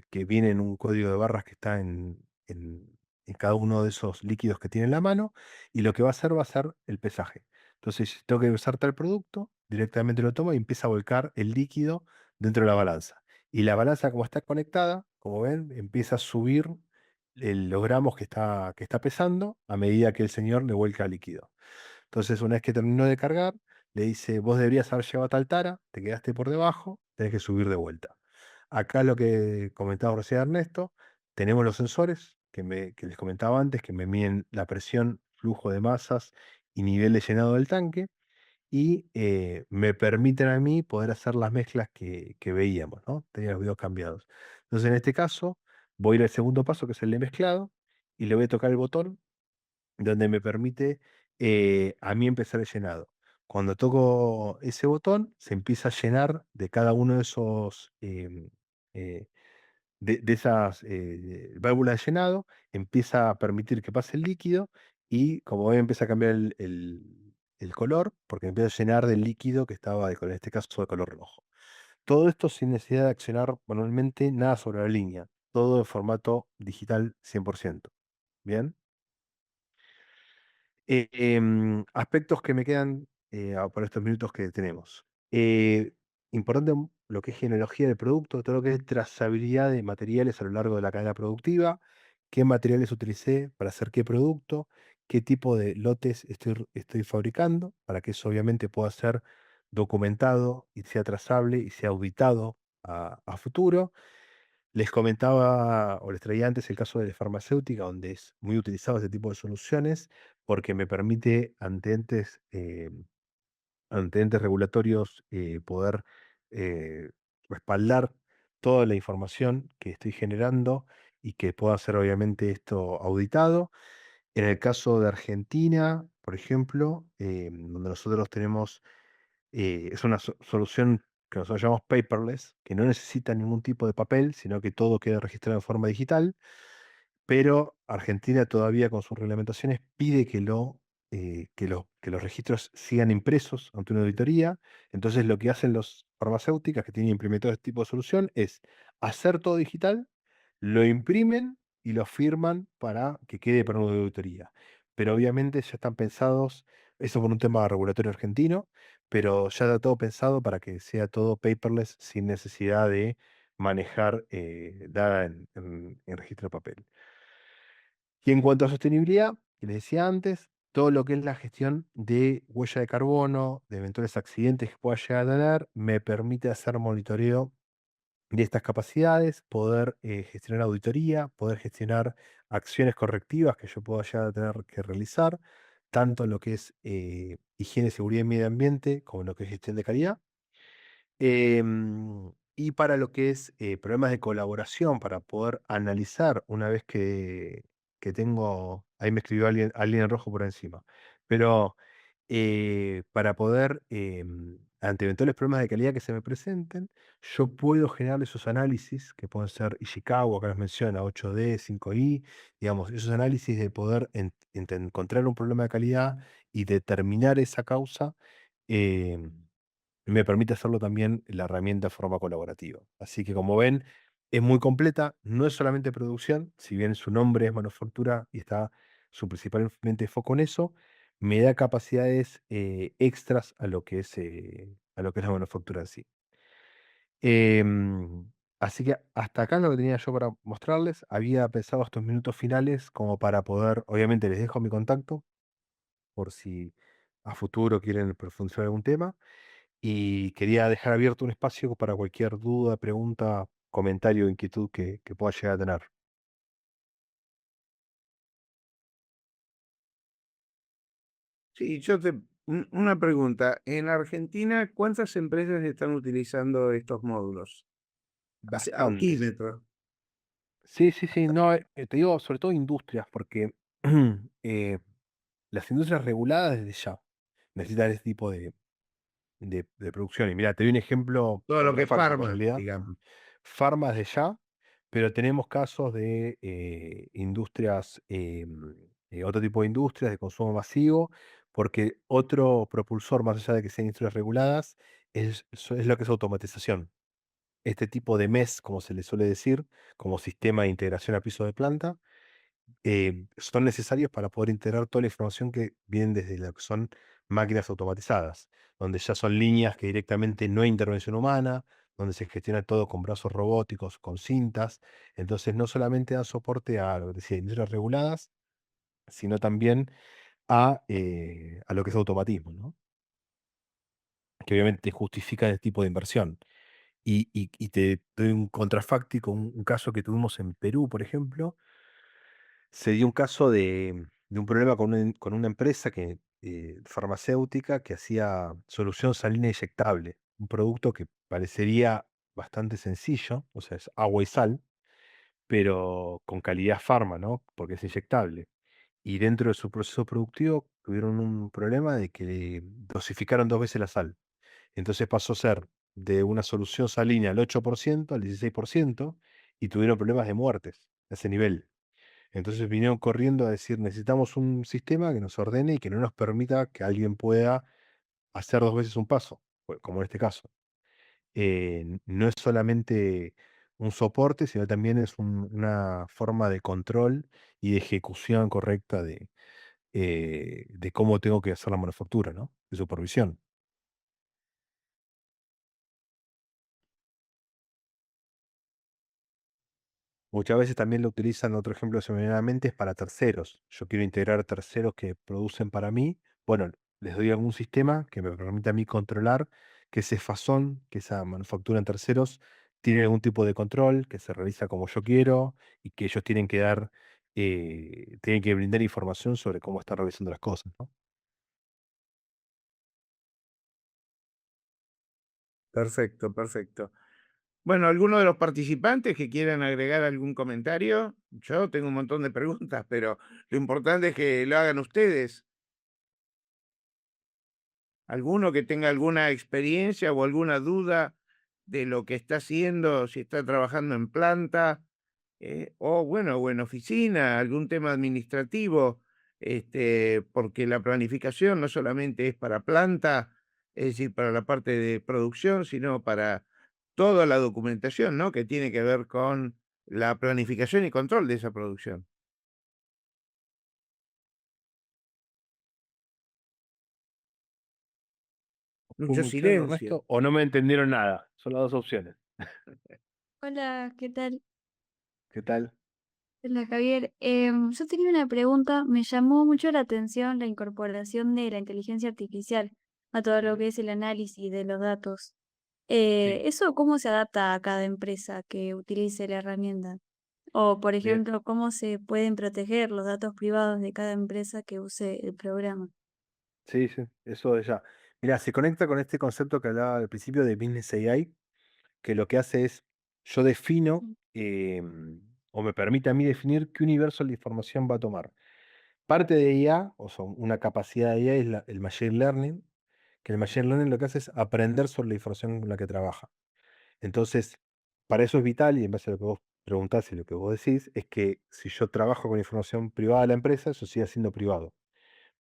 que viene en un código de barras que está en cada uno de esos líquidos que tiene en la mano, y lo que va a ser el pesaje. Entonces, si tengo que usar tal producto, directamente lo toma y empieza a volcar el líquido dentro de la balanza. Y la balanza, como está conectada, como ven, empieza a subir los gramos que está pesando a medida que el señor le vuelca el líquido. Entonces, una vez que terminó de cargar, le dice, vos deberías haber llegado a tal tara, te quedaste por debajo, tenés que subir de vuelta. Acá lo que comentaba recién Ernesto, tenemos los sensores que les comentaba antes, que me miden la presión, flujo de masas y nivel de llenado del tanque y me permiten a mí poder hacer las mezclas que veíamos, ¿no? Tenía los videos cambiados. Entonces, en este caso, voy a ir al segundo paso, que es el de mezclado, y le voy a tocar el botón donde me permite a mí empezar el llenado. Cuando toco ese botón, se empieza a llenar de cada uno de esos eh, de esas válvulas de llenado, empieza a permitir que pase el líquido y como ven empieza a cambiar el color porque empieza a llenar del líquido que estaba en este caso de color rojo. Todo esto sin necesidad de accionar manualmente nada sobre la línea, todo en formato digital 100%. Bien. Aspectos que me quedan por estos minutos que tenemos. Eh, Importante lo que es genealogía del producto, todo lo que es trazabilidad de materiales a lo largo de la cadena productiva, qué materiales utilicé para hacer qué producto, qué tipo de lotes estoy fabricando, para que eso obviamente pueda ser documentado y sea trazable y sea auditado a futuro. Les comentaba o les traía antes el caso de la farmacéutica, donde es muy utilizado este tipo de soluciones, porque me permite ante entes regulatorios poder respaldar toda la información que estoy generando y que pueda ser obviamente esto auditado. En el caso de Argentina, por ejemplo, donde nosotros tenemos es una solución que nosotros llamamos paperless, que no necesita ningún tipo de papel, sino que todo queda registrado en forma digital, pero Argentina todavía con sus reglamentaciones pide que los registros sigan impresos ante una auditoría. Entonces lo que hacen los farmacéuticas que tienen implementado este tipo de solución es hacer todo digital, lo imprimen y lo firman para que quede para una auditoría. Pero obviamente ya están pensados, eso por un tema regulatorio argentino, pero ya está todo pensado para que sea todo paperless sin necesidad de manejar data en registro de papel. Y en cuanto a sostenibilidad, que les decía antes, todo lo que es la gestión de huella de carbono, de eventuales accidentes que pueda llegar a tener, me permite hacer monitoreo de estas capacidades, poder gestionar auditoría, poder gestionar acciones correctivas que yo pueda llegar a tener que realizar, tanto en lo que es higiene, seguridad y medio ambiente, como en lo que es gestión de calidad. Y para lo que es problemas de colaboración, para poder analizar una vez que tengo, ahí me escribió alguien en rojo por encima, pero para poder, ante eventuales problemas de calidad que se me presenten, yo puedo generar esos análisis que pueden ser Ishikawa, acá los menciona, 8D, 5I, digamos, esos análisis de poder encontrar un problema de calidad y determinar esa causa. em, Me permite hacerlo también la herramienta de forma colaborativa. Así que como ven, es muy completa, no es solamente producción, si bien su nombre es manufactura y está su principalmente foco en eso, me da capacidades extras a lo que es la manufactura en sí. Así que hasta acá lo que tenía yo para mostrarles. Había pensado estos minutos finales como para poder, obviamente les dejo mi contacto por si a futuro quieren profundizar algún tema. y quería dejar abierto un espacio para cualquier duda, pregunta, comentario, inquietud que pueda llegar a tener. Sí, una pregunta. En Argentina, ¿cuántas empresas están utilizando estos módulos? O sea, Bastantes. Alquímetro. Sí, sí, sí, no, te digo sobre todo industrias, porque eh, las industrias reguladas desde ya necesitan ese tipo de producción. Y mira, te doy un ejemplo Todo lo que es contrafáctico en farma, realidad. digamos. Farmas de ya, pero tenemos casos de industrias, otro tipo de industrias de consumo masivo, porque otro propulsor, más allá de que sean industrias reguladas, es lo que es automatización. Este tipo de MES, como se le suele decir, como sistema de integración a piso de planta, son necesarios para poder integrar toda la información que viene desde lo que son máquinas automatizadas, donde ya son líneas que directamente no hay intervención humana, donde se gestiona todo con brazos robóticos, con cintas. Entonces, no solamente da soporte a lo que decía, industrias reguladas, sino también a lo que es automatismo, ¿no? Que obviamente justifica el tipo de inversión. Y te doy un contrafáctico, un caso que tuvimos en Perú, por ejemplo. Se dio un caso de un problema con una empresa farmacéutica que hacía solución salina inyectable, un producto que parecería bastante sencillo, o sea, es agua y sal, pero con calidad farma, ¿no? Porque es inyectable. Y dentro de su proceso productivo tuvieron un problema de que dosificaron 2 veces la sal. Entonces pasó a ser de una solución salina al 8% al 16% y tuvieron problemas de muertes a ese nivel. Entonces vinieron corriendo a decir, necesitamos un sistema que nos ordene y que no nos permita que alguien pueda hacer 2 veces un paso, como en este caso. No es solamente un soporte, sino también es una forma de control y de ejecución correcta de cómo tengo que hacer la manufactura, ¿no? De supervisión. Muchas veces también lo utilizan, otro ejemplo que se me viene a la mente es para terceros. Yo quiero integrar terceros que producen para mí. Bueno, les doy algún sistema que me permita a mí controlar que ese fasón, que esa manufactura en terceros, tiene algún tipo de control, que se realiza como yo quiero y que ellos tienen que brindar información sobre cómo están realizando las cosas, ¿no? Perfecto, perfecto. Bueno, ¿alguno de los participantes que quieran agregar algún comentario? Yo tengo un montón de preguntas, pero lo importante es que lo hagan ustedes. ¿Alguno que tenga alguna experiencia o alguna duda de lo que está haciendo, si está trabajando en planta, o bueno, o en oficina, algún tema administrativo? Porque la planificación no solamente es para planta, es decir, para la parte de producción, sino para toda la documentación, ¿no? Que tiene que ver con la planificación y control de esa producción. ¿Fue Mucho muy claro, silencio. Ernesto? ¿O no me entendieron nada? Son las dos opciones. Hola, ¿qué tal? ¿Qué tal? Hola, Javier. Yo tenía una pregunta. Me llamó mucho la atención la incorporación de la inteligencia artificial a todo lo Ujú. que es el análisis de los datos. Sí. ¿Eso cómo se adapta a cada empresa que utilice la herramienta? O, por Bien. ejemplo, ¿cómo se pueden proteger los datos privados de cada empresa que use el programa? Sí, sí, eso de ya. Mira, se conecta con este concepto que hablaba al principio de Business AI, que lo que hace es, yo defino, Mm. o me permite a mí definir qué universo de información va a tomar. Parte de IA, o sea, una capacidad de IA es el Machine Learning, que el Machine Learning lo que hace es aprender sobre la información con la que trabaja. Entonces, para eso es vital, y en base a lo que vos preguntás y lo que vos decís, es que si yo trabajo con información privada de la empresa, eso siga siendo privado.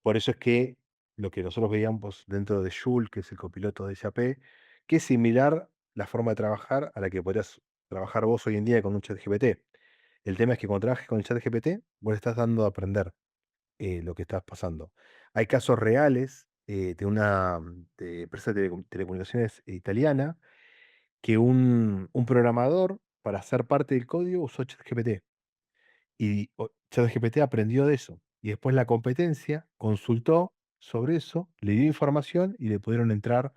Por eso es que lo que nosotros veíamos dentro de Joule, que es el copiloto de SAP, que es similar la forma de trabajar a la que podrías trabajar vos hoy en día con un ChatGPT. El tema es que cuando trabajes con el ChatGPT, vos le estás dando a aprender lo que estás pasando. Hay casos reales de una de empresa de telecomunicaciones italiana que un programador, para hacer parte del código, usó ChatGPT. Y ChatGPT aprendió de eso. Y después la competencia consultó sobre eso, le dio información y le pudieron entrar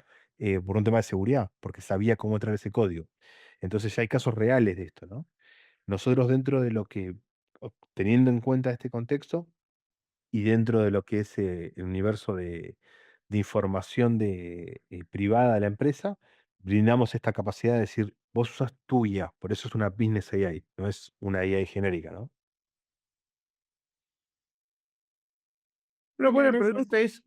por un tema de seguridad, porque sabía cómo entrar ese código. Entonces ya hay casos reales de esto, ¿no? Nosotros dentro de lo que, teniendo en cuenta este contexto y dentro de lo que es el universo de información privada de la empresa, brindamos esta capacidad de decir, vos usas tu IA, por eso es una Business AI, no es una AI genérica, ¿no? Una Bueno, buena gracias. pregunta es,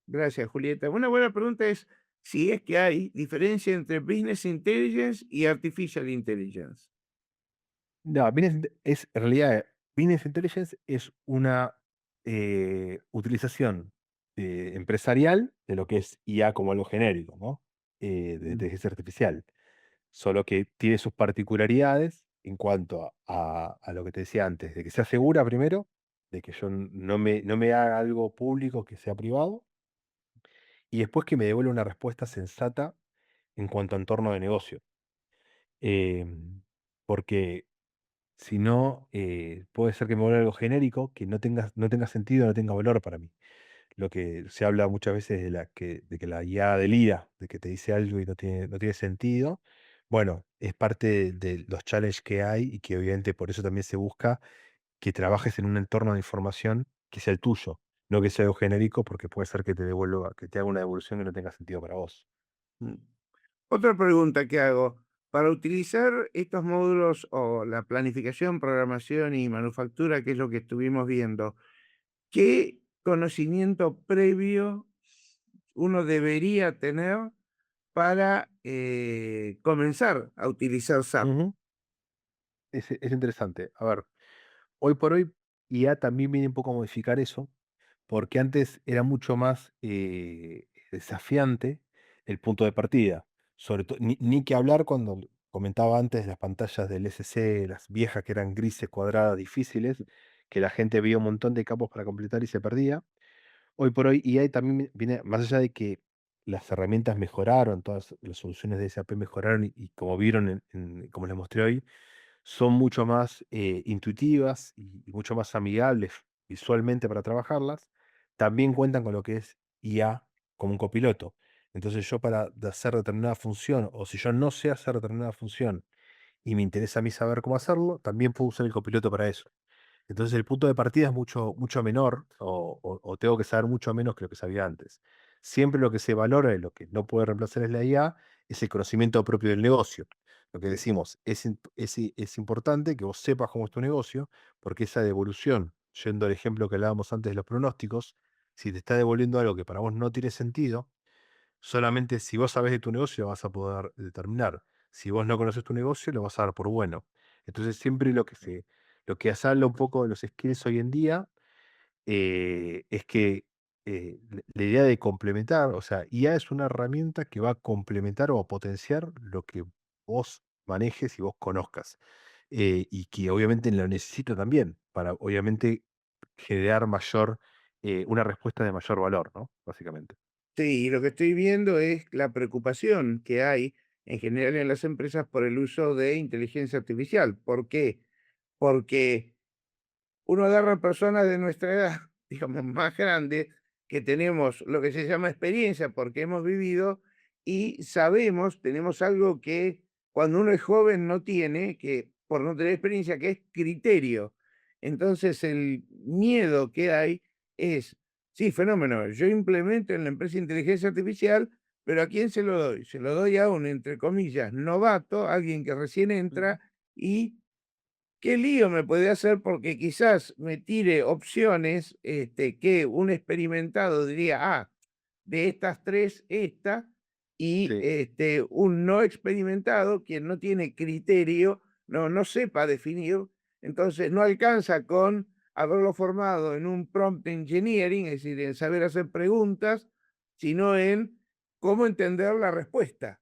gracias Julieta, una buena pregunta es si es que hay diferencia entre Business Intelligence y Artificial Intelligence. No, en realidad, Business Intelligence es una utilización empresarial de lo que es IA como algo genérico, ¿no? De Mm. inteligencia artificial. Solo que tiene sus particularidades en cuanto a lo que te decía antes, de que sea segura primero, de que yo no me haga algo público que sea privado, y después que me devuelva una respuesta sensata en cuanto a entorno de negocio. Porque si no, puede ser que me vuelva algo genérico, que no tenga sentido, no tenga valor para mí. Lo que se habla muchas veces de que la IA delira, de que te dice algo y no tiene sentido. Bueno, es parte de los challenges que hay y que obviamente por eso también se busca que trabajes en un entorno de información que sea el tuyo, no que sea algo genérico, porque puede ser que que te haga una devolución que no tenga sentido para vos. Mm. Otra pregunta que hago, para utilizar estos módulos o la planificación, programación y manufactura, que es lo que estuvimos viendo, ¿qué conocimiento previo uno debería tener para comenzar a utilizar SAP? Ujú. Es interesante. A ver, hoy por hoy, IA también viene un poco a modificar eso, porque antes era mucho más desafiante el punto de partida. Sobre todo, ni que hablar cuando comentaba antes de las pantallas del SC, las viejas que eran grises, cuadradas, difíciles, que la gente veía un montón de campos para completar y se perdía. Hoy por hoy, IA también viene, más allá de que las herramientas mejoraron, todas las soluciones de SAP mejoraron y como vieron, como les mostré hoy, son mucho más intuitivas y mucho más amigables visualmente para trabajarlas. También cuentan con lo que es IA como un copiloto. Entonces yo para hacer determinada función, o si yo no sé hacer determinada función y me interesa a mí saber cómo hacerlo, también puedo usar el copiloto para eso. Entonces el punto de partida es mucho menor o tengo que saber mucho menos que lo que sabía antes. Siempre lo que se valora y lo que no puede reemplazar es la IA, es el conocimiento propio del negocio. Lo que decimos, es importante que vos sepas cómo es tu negocio, porque esa devolución, yendo al ejemplo que hablábamos antes de los pronósticos, si te está devolviendo algo que para vos no tiene sentido, solamente si vos sabés de tu negocio vas a poder determinar. Si vos no conoces tu negocio, lo vas a dar por bueno. Entonces, siempre lo que habla un poco de los skills hoy en día es que la idea de complementar, o sea, IA es una herramienta que va a complementar o a potenciar lo que vos manejes y vos conozcas. Y que obviamente lo necesito también para, obviamente, generar una respuesta de mayor valor, ¿no? Básicamente. Sí, y lo que estoy viendo es la preocupación que hay en general en las empresas por el uso de inteligencia artificial. ¿Por qué? Porque uno agarra personas de nuestra edad, digamos, más grandes, que tenemos lo que se llama experiencia porque hemos vivido y sabemos, tenemos algo que cuando uno es joven no tiene, que por no tener experiencia, que es criterio. Entonces el miedo que hay es, sí, fenómeno, yo implemento en la empresa inteligencia artificial, pero ¿a quién se lo doy? Se lo doy a un, entre comillas, novato, alguien que recién entra y qué lío me puede hacer porque quizás me tire opciones que un experimentado diría, ah, de estas tres, esta, y Sí, un no experimentado, quien no tiene criterio, no sepa definir, entonces no alcanza con haberlo formado en un prompt engineering, es decir, en saber hacer preguntas, sino en cómo entender la respuesta.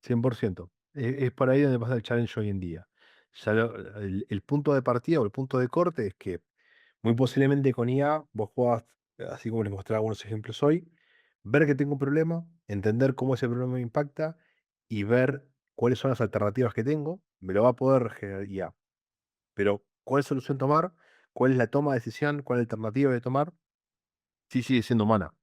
100%. Es por ahí donde pasa el challenge hoy en día. Ya el punto de partida o el punto de corte es que muy posiblemente con IA vos puedas, así como les mostré algunos ejemplos hoy, ver que tengo un problema, entender cómo ese problema me impacta y ver cuáles son las alternativas que tengo. Me lo va a poder generar IA. Pero cuál solución tomar, cuál es la toma de decisión, cuál alternativa de tomar, sí sigue siendo humana.